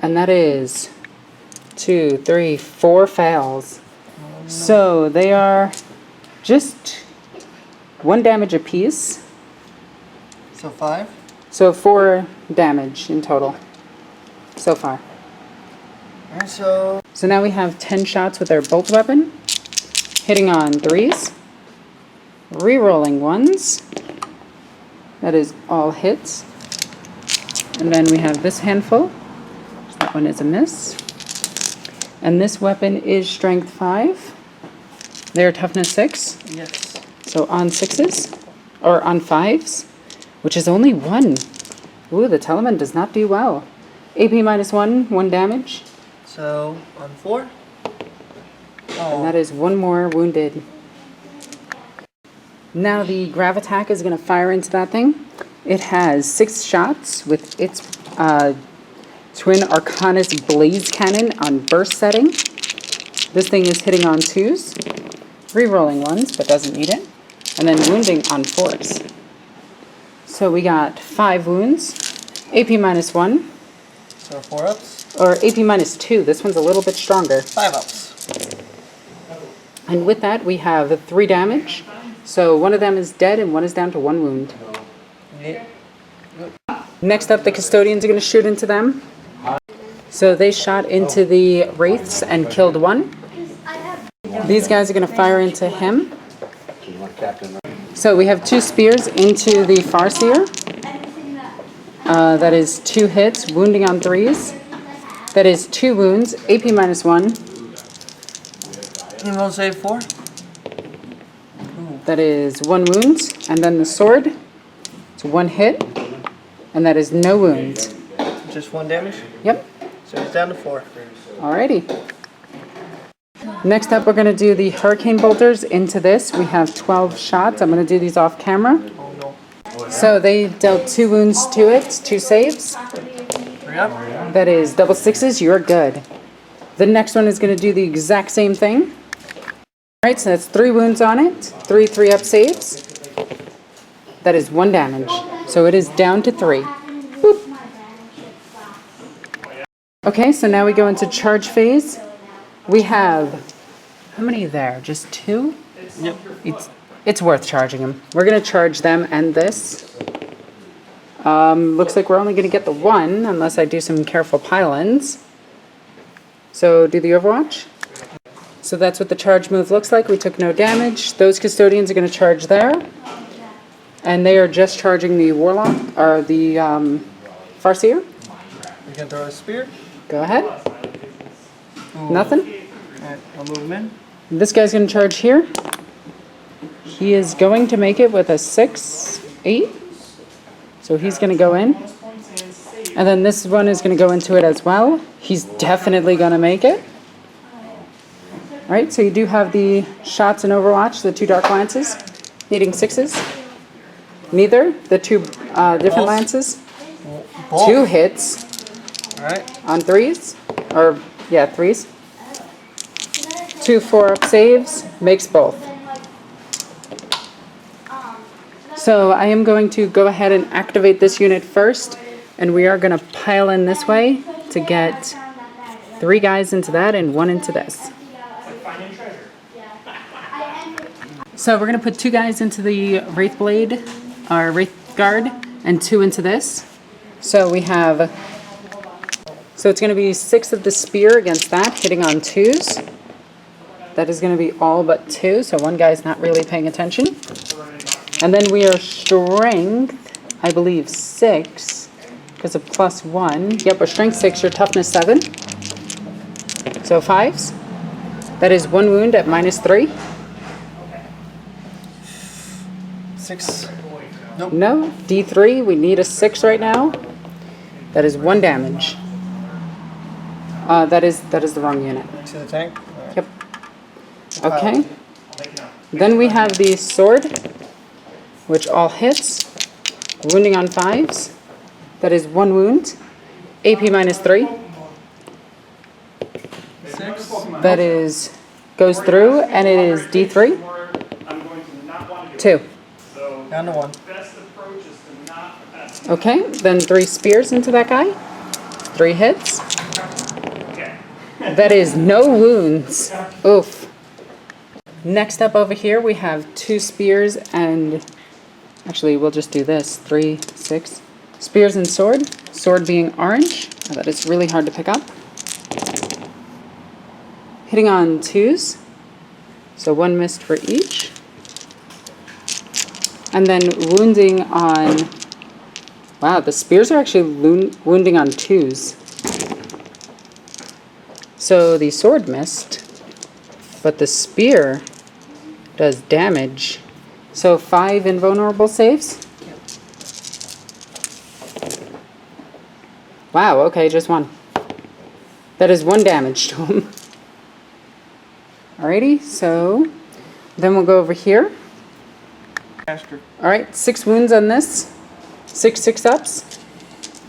A: And that is 2, 3, 4 fails. So they are just 1 damage apiece.
B: So 5.
A: So 4 damage in total so far.
B: Alright, so
A: So now we have 10 shots with our bolt weapon, hitting on 3s, re-rolling 1s. That is all hits. And then we have this handful. That one is a miss. And this weapon is strength 5. They're toughness 6.
B: yes.
A: So on 6s, or on 5s, which is only 1. Ooh, the Teleman does not do well. AP -1, 1 damage.
B: So on 4.
A: And that is 1 more wounded. Now the grav attack is going to fire into that thing. It has 6 shots with its Twin Arcanus Blaze Cannon on burst setting. This thing is hitting on 2s, re-rolling 1s, but doesn't need it, and then wounding on 4s. So we got 5 wounds, AP -1,
B: So 4 ups.
A: or AP -2. This one's a little bit stronger.
B: 5 ups.
A: And with that, we have 3 damage. So 1 of them is dead and 1 is down to 1 wound.
B: Yeah.
A: Next up, the Custodians are going to shoot into them. So they shot into the Wraiths and killed 1. These guys are going to fire into him. So we have 2 spears into the Farseer. That is 2 hits, wounding on 3s. That is 2 wounds, AP -1.
B: You will save 4.
A: That is 1 wound. And then the sword, it's 1 hit. And that is no wounds.
B: Just 1 damage.
A: Yep.
B: So it's down to 4.
A: Alrighty. Next up, we're going to do the Hurricane Bolters into this. We have 12 shots. I'm going to do these off camera.
B: Oh no.
A: So they dealt 2 wounds to it, 2 saves.
B: 3 up.
A: That is double 6s. You're good. The next one is going to do the exact same thing. Alright, so that's 3 wounds on it. 3 3-up saves. That is 1 damage. So it is down to 3. Boop. Okay, so now we go into charge phase. We have, how many there? Just 2?
B: Yep.
A: It's worth charging them. We're going to charge them and this. Looks like we're only going to get the 1 unless I do some careful pile-ins. So do the Overwatch. So that's what the charge move looks like. We took no damage. Those Custodians are going to charge there. And they are just charging the Warlock, or the Farseer.
B: You can throw a spear.
A: Go ahead.
B: Ooh.
A: Nothing.
B: Alright, I'll move him in.
A: This guy's going to charge here. He is going to make it with a 6, 8. So he's going to go in. And then this one is going to go into it as well. He's definitely going to make it. Alright, so you do have the shots in Overwatch, the 2 Dark Lances, needing 6s. Neither, the 2 different lances.
B: Both.
A: 2 hits
B: Alright.
A: on 3s, or yeah, 3s. 2 4-up saves, makes both. So I am going to go ahead and activate this unit first, and we are going to pile in this way to get 3 guys into that and 1 into this. So we're going to put 2 guys into the Wraith Blade, or Wraith Guard, and 2 into this. So we have, so it's going to be 6 of the Spear against that, hitting on 2s. That is going to be all but 2, so 1 guy's not really paying attention. And then we are Strength, I believe 6, because of +1. Yep, we're Strength 6, your Toughness 7. So 5s. That is 1 wound at -3.
B: 6. Nope.
A: No, D3, we need a 6 right now. That is 1 damage. That is the wrong unit.
B: To the tank. Alright.
A: Yep. Okay. Then we have the sword, which all hits. Wounding on 5s. That is 1 wound. AP -3.
B: 6.
A: That is, goes through, and it is D3. 2.
B: Down to 1.
A: Okay, then 3 spears into that guy. 3 hits. That is no wounds. Oof. Next up over here, we have 2 spears and... Actually, we'll just do this. 3, 6. Spears and sword. Sword being orange. Oh, that is really hard to pick up. Hitting on 2s. So 1 missed for each. And then wounding on... Wow, the spears are actually wounding on 2s. So the sword missed, but the spear does damage. So 5 invulnerable saves? Wow, okay, just 1. That is 1 damage to him. Alrighty, so then we'll go over here. Alright, 6 wounds on this. 6 6-ups.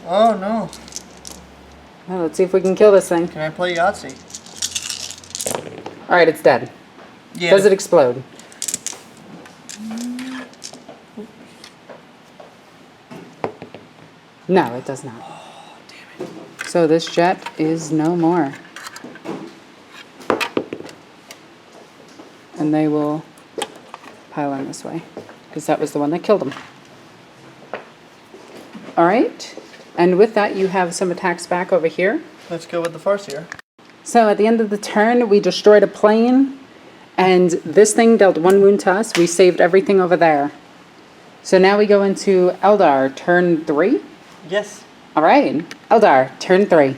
B: Oh no.
A: Well, let's see if we can kill this thing.
B: Can I play Yahtzee?
A: Alright, it's dead.
B: Yeah.
A: Does it explode? No, it does not.
B: Oh, damn it.
A: So this jet is no more. And they will pile in this way, because that was the one that killed him. Alright, and with that you have some attacks back over here.
B: Let's go with the Farseer.
A: So at the end of the turn, we destroyed a plane, and this thing dealt 1 wound to us. We saved everything over there. So now we go into Eldar, turn 3.
B: Yes.
A: Alright, Eldar, turn 3.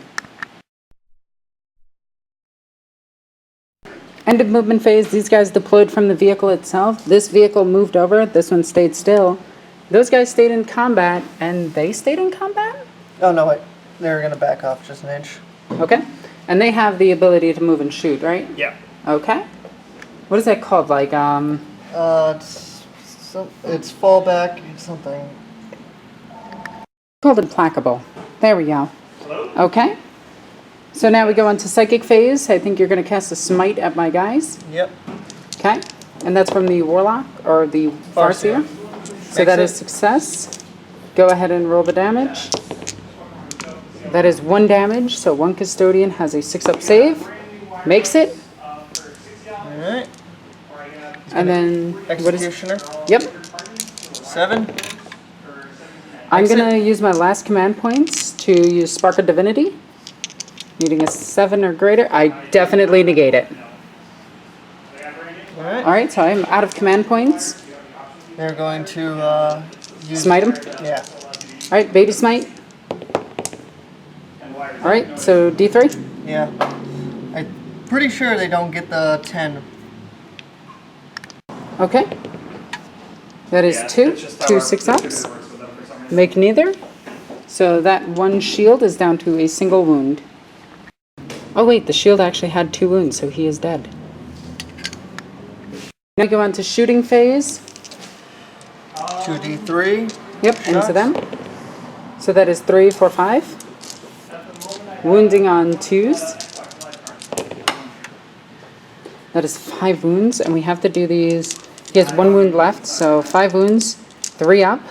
A: End of movement phase. These guys deployed from the vehicle itself. This vehicle moved over. This one stayed still. Those guys stayed in combat, and they stayed in combat?
B: Oh no, wait. They're gonna back off just an inch.
A: Okay. And they have the ability to move and shoot, right?
B: Yeah.
A: Okay. What is that called? Like,
B: it's fallback, something.
A: called implacable. There we go.
C: Hello?
A: Okay. So now we go into psychic phase. I think you're going to cast a smite at my guys.
B: Yep.
A: Okay. And that's from the warlock or the Farseer. So that is success. Go ahead and roll the damage. That is 1 damage. So 1 custodian has a 6-up save. Makes it.
B: Alright.
A: And then what is?
B: Executioner.
A: Yep.
B: 7.
A: I'm going to use my last command points to use Spark of Divinity. Needing a 7 or greater. I definitely negate it.
B: Alright.
A: Alright, so I'm out of command points.
B: They're going to use...
A: Smite him.
B: Yeah.
A: Alright, baby smite. Alright, so D3.
B: Yeah. I'm pretty sure they don't get the 10.
A: Okay. That is 2. 2 6-ups. Make neither. So that 1 shield is down to a single wound. Oh wait, the shield actually had 2 wounds, so he is dead. Now we go on to shooting phase.
B: 2d3.
A: Yep, into them. So that is 3, 4, 5. Wounding on 2s. That is 5 wounds, and we have to do these. He has 1 wound left, so 5 wounds, 3 up.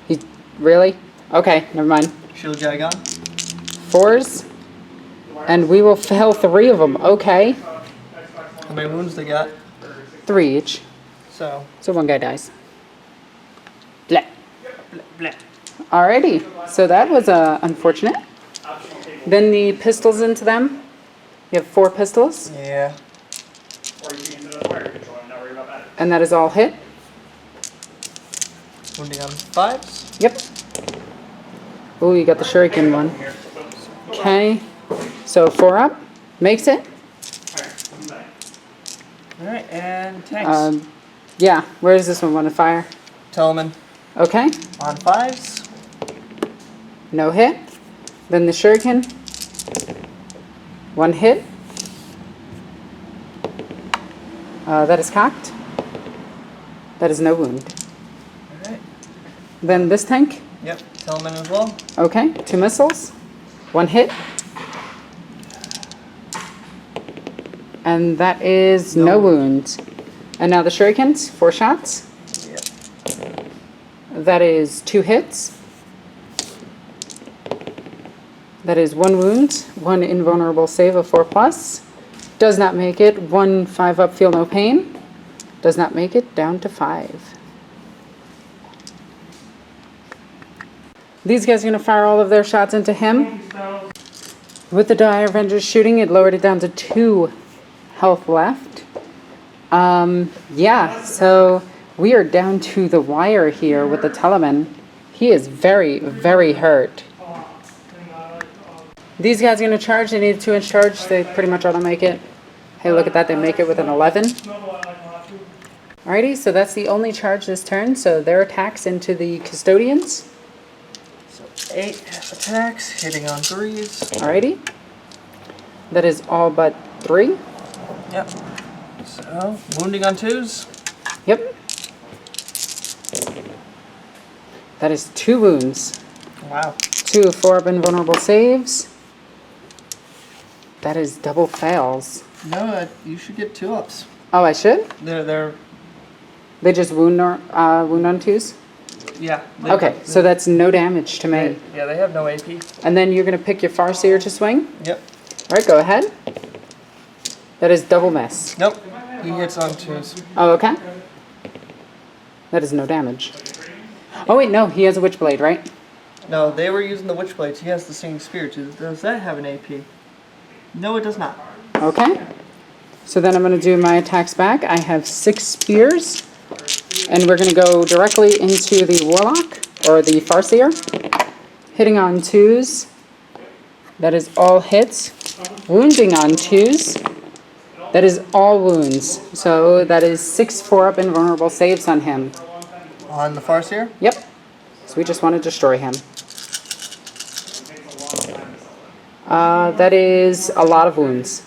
A: He really? Okay, never mind.
B: Shield Jagon.
A: 4s. And we will fail 3 of them. Okay.
B: How many wounds they got?
A: 3 each.
B: So
A: 1 guy dies. Bleh.
B: bleh.
A: Alrighty. So that was unfortunate. Then the pistols into them. You have 4 pistols.
B: Yeah.
A: And that is all hit.
B: Wounding on 5s.
A: Yep. Oh, you got the shuriken one. Okay. So 4 up. Makes it.
B: Alright, and tanks.
A: Yeah. Where does this one want to fire?
B: Telemann.
A: Okay.
B: On 5s.
A: No hit. Then the shuriken. 1 hit. That is cocked. That is no wound.
B: Alright.
A: Then this tank.
B: Yep, Telemann as well.
A: Okay. 2 missiles. 1 hit. And that is no wound. And now the shurikens. 4 shots.
B: Yep.
A: That is 2 hits. That is 1 wound. 1 invulnerable save of 4+. Does not make it. 1 5 up, feel no pain. Does not make it, down to 5. These guys are going to fire all of their shots into him. With the Dire Avengers shooting, it lowered it down to 2 health left. Yeah, so we are down to the wire here with the Telemann. He is very, very hurt. These guys are going to charge. They need a 2-inch charge. They pretty much ought to make it. Hey, look at that. They make it with an 11. Alrighty, so that's the only charge this turn. So their attacks into the Custodians.
B: So 8 attacks, hitting on 3s.
A: Alrighty. That is all but 3.
B: Yep. So, wounding on 2s.
A: Yep. That is 2 wounds.
B: Wow.
A: 2 4-up invulnerable saves. That is double fails.
B: No, you should get 2-ups.
A: Oh, I should?
B: They
A: just wound on 2s?
B: Yeah.
A: Okay, so that's no damage to me.
B: Yeah, they have no AP.
A: And then you're going to pick your Farseer to swing?
B: Yep.
A: Alright, go ahead. That is double miss.
B: Nope. He hits on 2s.
A: Oh, okay. That is no damage. Oh, wait, no, he has a Witchblade, right?
B: No, they were using the Witchblades. He has the Singing Spear. Does that have an AP? No, it does not.
A: Okay. So then I'm going to do my attacks back. I have 6 spears. And we're going to go directly into the Warlock, or the Farseer. Hitting on 2s. That is all hits. Wounding on 2s. That is all wounds. So that is 6 4-up invulnerable saves on him.
B: On the Farseer?
A: Yep. So we just want to destroy him. That is a lot of wounds.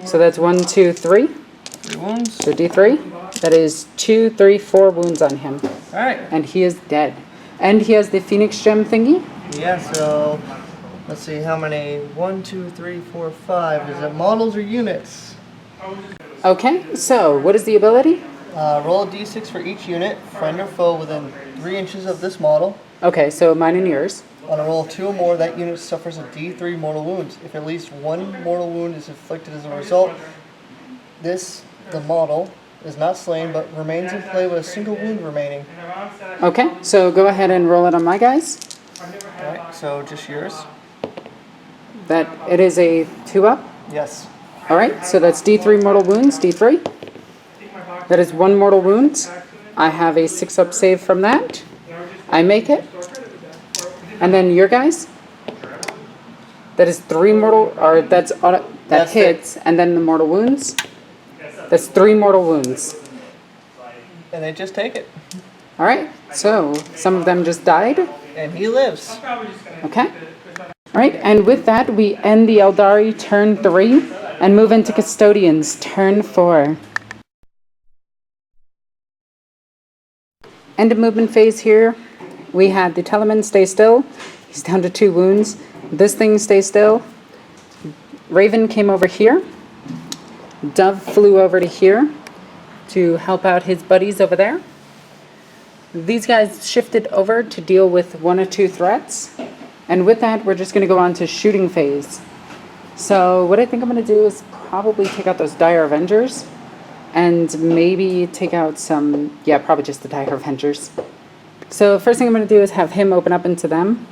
A: So that's 1, 2, 3.
B: 3 wounds.
A: So D3. That is 2, 3, 4 wounds on him.
B: Alright.
A: And he is dead. And he has the Phoenix Gem thingy.
B: Yeah, so let's see how many. 1, 2, 3, 4, 5. Is it models or units?
A: Okay, so what is the ability?
B: Roll a d6 for each unit, friend or foe within 3 inches of this model.
A: Okay, so mine and yours.
B: On a roll of 2 or more, that unit suffers a d3 mortal wounds. If at least 1 mortal wound is inflicted as a result, the model, is not slain but remains in play with a single wound remaining.
A: Okay, so go ahead and roll it on my guys.
B: Alright, so just yours?
A: That it is a 2-up.
B: Yes.
A: Alright, so that's D3 mortal wounds, D3. That is 1 mortal wound. I have a 6-up save from that. I make it. And then your guys? That is 3 mortal, or that's hits, and then the mortal wounds. That's 3 mortal wounds.
B: And they just take it.
A: Alright, so some of them just died.
B: And he lives.
A: Okay. Alright, and with that, we end the Eldari turn 3 and move into Custodians turn 4. End of movement phase here. We had the Telemann stay still. He's down to 2 wounds. This thing stay still. Raven came over here. Dove flew over to here to help out his buddies over there. These guys shifted over to deal with 1 or 2 threats. And with that, we're just going to go on to shooting phase. So what I think I'm going to do is probably take out those Dire Avengers. And maybe take out some, yeah, probably just the Dire Avengers. So first thing I'm going to do is have him open up into them.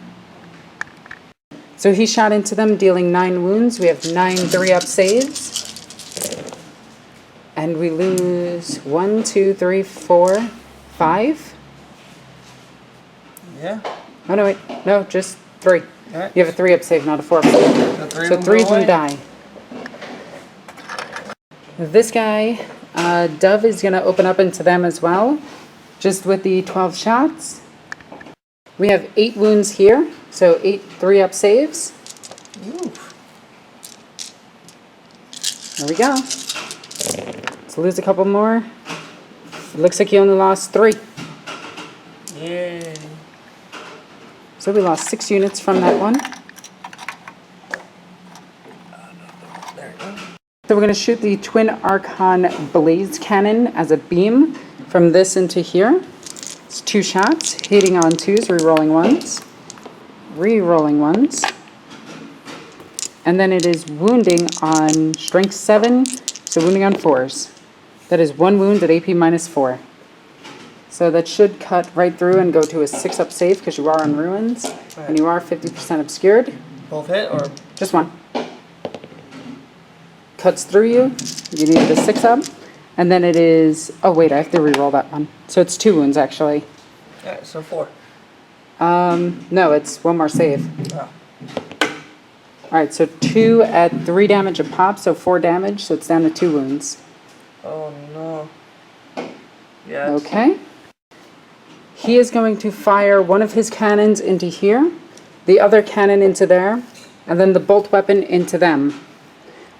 A: So he shot into them, dealing 9 wounds. We have 9 3-up saves. And we lose 1, 2, 3, 4, 5.
B: Yeah.
A: Oh, no, wait. No, just 3.
B: Right.
A: You have a 3-up save, not a 4-up save. So 3 of them die. This guy, Dove, is going to open up into them as well. Just with the 12 shots. We have 8 wounds here. So 8 3-up saves.
B: Oof.
A: There we go. Let's lose a couple more. It looks like he only lost 3.
B: Yay.
A: So we lost 6 units from that one.
B: There you go.
A: So we're going to shoot the Twin Archon Blaze Cannon as a beam from this into here. It's 2 shots, hitting on 2s, re-rolling 1s. Re-rolling 1s. And then it is wounding on strength 7, so wounding on 4s. That is 1 wound at AP -4. So that should cut right through and go to a 6-up save because you are on ruins.
B: Right.
A: And you are 50% obscured.
B: Both hit or?
A: Just one. Cuts through you. You needed a 6-up. And then it is... Oh, wait, I have to re-roll that one. So it's 2 wounds, actually.
B: Alright, so 4.
A: No, it's 1 more save.
B: Oh.
A: Alright, so 2 at 3 damage a pop, so 4 damage, so it's down to 2 wounds.
B: Oh no. Yes.
A: Okay. He is going to fire one of his cannons into here, the other cannon into there, and then the bolt weapon into them.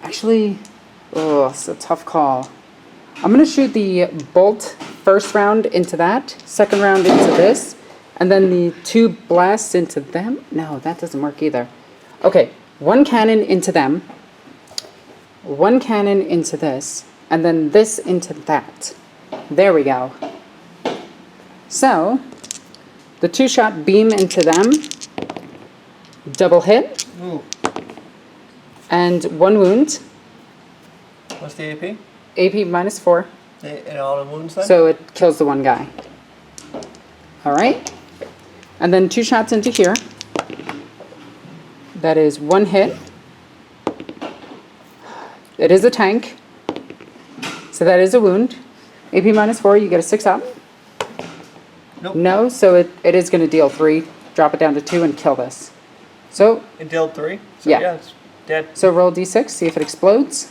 A: Actually, oh, it's a tough call. I'm going to shoot the bolt first round into that, second round into this, and then the 2 blasts into them. No, that doesn't work either. Okay, 1 cannon into them, 1 cannon into this, and then this into that. There we go. So, the 2-shot beam into them, double hit,
B: Ooh.
A: and 1 wound,
B: What's the AP?
A: AP -4,
B: And all the wounds then?
A: so it kills the 1 guy. Alright, and then 2 shots into here. That is 1 hit. It is a tank, so that is a wound. AP -4, you get a 6-up.
B: Nope.
A: No, so it is going to deal 3, drop it down to 2, and kill this. So,
B: It dealt 3? So
A: Yeah.
B: it's dead.
A: so roll d6, see if it explodes.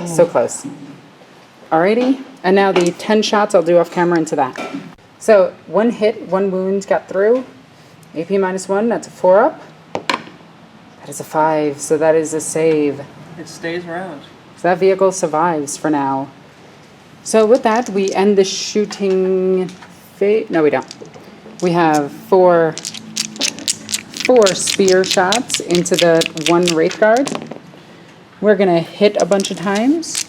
A: So close. Alrighty, and now the 10 shots I'll do off camera into that. So, 1 hit, 1 wound got through. AP -1, that's a 4-up. That is a 5, so that is a save.
B: It stays around.
A: So that vehicle survives for now. So with that, we end the shooting phase. No, we don't. We have four spear shots into the 1 Wraith Guard. We're going to hit a bunch of times.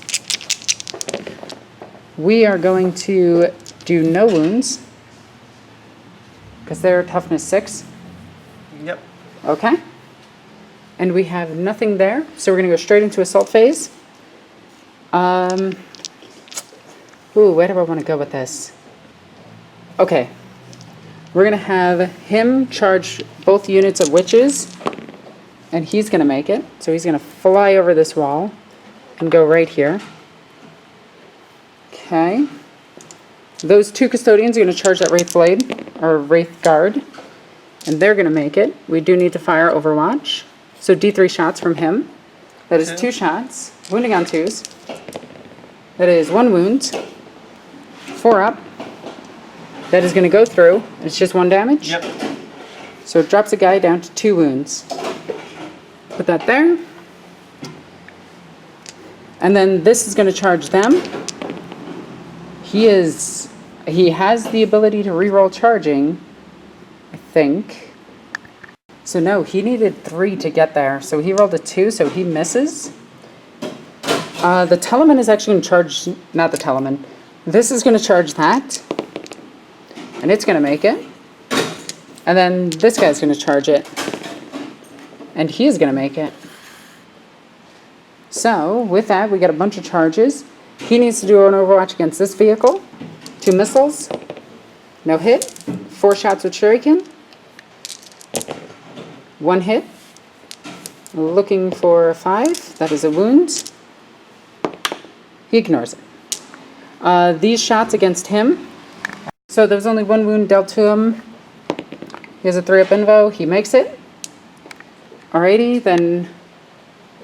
A: We are going to do no wounds because they're toughness 6.
B: Yep.
A: Okay. And we have nothing there, so we're going to go straight into assault phase. Ooh, where do I want to go with this? Okay. We're going to have him charge both units of witches, and he's going to make it. So he's going to fly over this wall and go right here. Okay. Those 2 custodians are going to charge that Wraith Blade, or Wraith Guard, and they're going to make it. We do need to fire Overwatch. So D3 shots from him. That is 2 shots. Wounding on 2s. That is 1 wound. 4 up. That is going to go through. It's just 1 damage.
B: Yep.
A: So it drops a guy down to 2 wounds. Put that there. And then this is going to charge them. He has the ability to reroll charging, I think. So no, he needed 3 to get there. So he rolled a 2, so he misses. The Teleman is actually going to charge, not the Teleman. This is going to charge that. And it's going to make it. And then this guy's going to charge it. And he is going to make it. So with that, we get a bunch of charges. He needs to do an Overwatch against this vehicle. 2 missiles. No hit. 4 shots with Shuriken. 1 hit. Looking for 5. That is a wound. He ignores it. These shots against him. So there was only 1 wound dealt to him. He has a 3-up invo. He makes it. Alrighty, then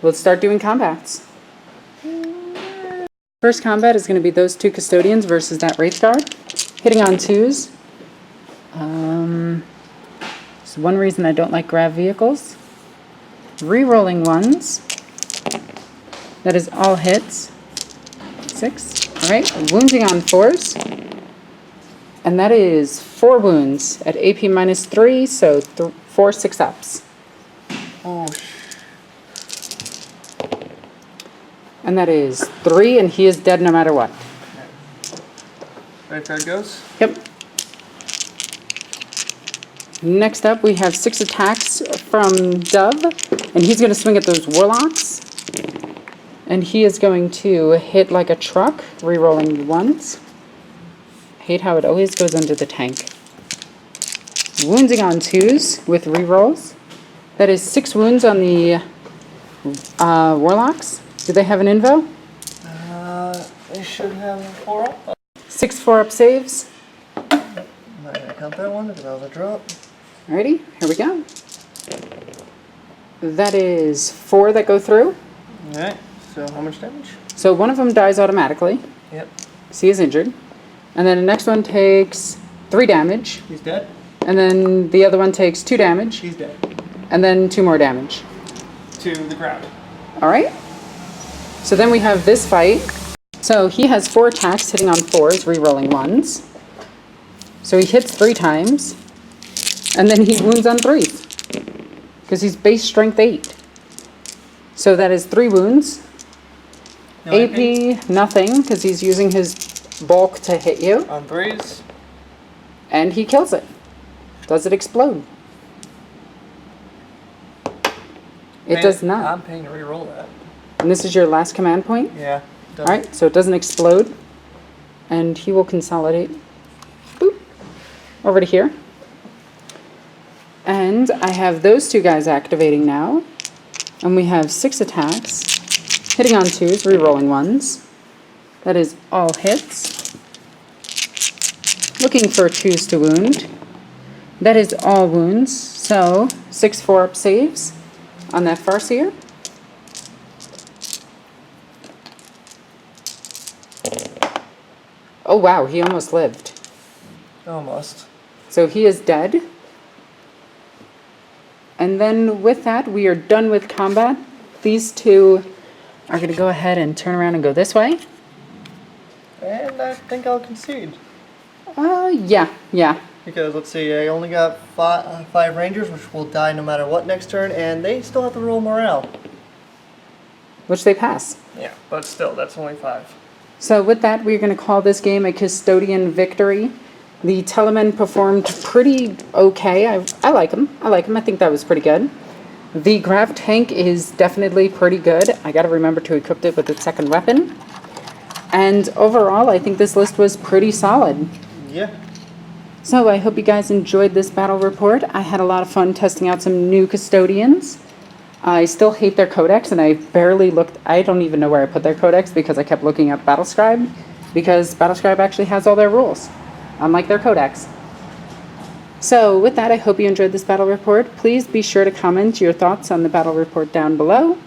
A: let's start doing combats. First combat is going to be those 2 custodians versus that Wraith Guard. Hitting on 2s. There's one reason I don't like grav vehicles. Rerolling 1s. That is all hits. 6. Alright, wounding on 4s. And that is 4 wounds at AP -3, so 4 6-ups.
B: Oh,
A: And that is 3, and he is dead no matter what.
B: Right there it goes.
A: Yep. Next up, we have 6 attacks from Dove, and he's going to swing at those Warlocks. And he is going to hit like a truck, re-rolling ones. Hate how it always goes under the tank. Wounding on 2s with re-rolls. That is 6 wounds on the Warlocks. Do they have an invo?
B: They should have 4 up.
A: 6 4-up saves.
B: I'm not going to count that one because that was a drop.
A: Alrighty, here we go. That is 4 that go through.
B: Alright, so how much damage?
A: So one of them dies automatically.
B: Yep.
A: So he is injured. And then the next one takes 3 damage.
B: He's dead.
A: And then the other one takes 2 damage.
B: He's dead.
A: And then 2 more damage.
B: To the ground.
A: Alright. So then we have this fight. So he has 4 attacks hitting on 4s, re-rolling 1s. So he hits 3 times. And then he wounds on 3s. Because he's base strength 8. So that is 3 wounds.
B: No
A: AP, nothing, because he's using his bulk to hit you.
B: On 3s.
A: And he kills it. Does it explode? It does not.
B: I'm paying to re-roll that.
A: And this is your last command point?
B: Yeah.
A: Alright, so it doesn't explode. And he will consolidate. Boop. Over to here. And I have those 2 guys activating now. And we have 6 attacks. Hitting on 2s, re-rolling 1s. That is all hits. Looking for 2s to wound. That is all wounds. So 6 4-up saves on that Farseer. Oh wow, he almost lived.
B: Almost.
A: So he is dead. And then with that, we are done with combat. These 2 are going to go ahead and turn around and go this way.
B: And I think I'll concede.
A: Yeah.
B: Because, let's see, I only got 5 Rangers, which will die no matter what next turn, and they still have to roll morale.
A: Which they pass.
B: Yeah, but still, that's only 5.
A: So with that, we're going to call this game a Custodian victory. The Telemen performed pretty okay. I like them. I think that was pretty good. The Grav Tank is definitely pretty good. I got to remember to equip it with its second weapon. And overall, I think this list was pretty solid.
B: Yeah.
A: So I hope you guys enjoyed this battle report. I had a lot of fun testing out some new Custodians. I still hate their codex, and I barely looked. I don't even know where I put their codex because I kept looking up Battlescribe, because Battlescribe actually has all their rules, unlike their codex. So with that, I hope you enjoyed this battle report. Please be sure to comment your thoughts on the battle report down below.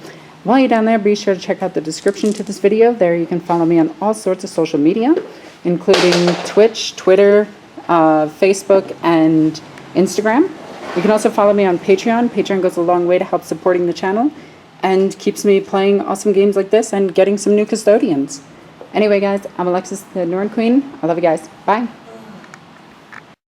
A: While you're down there, be sure to check out the description to this video. There you can follow me on all sorts of social media, including Twitch, Twitter, Facebook, and Instagram. You can also follow me on Patreon. Patreon goes a long way to help supporting the channel and keeps me playing awesome games like this and getting some new Custodians. Anyway, guys, I'm Alexis the Norn Queen. I love you guys. Bye.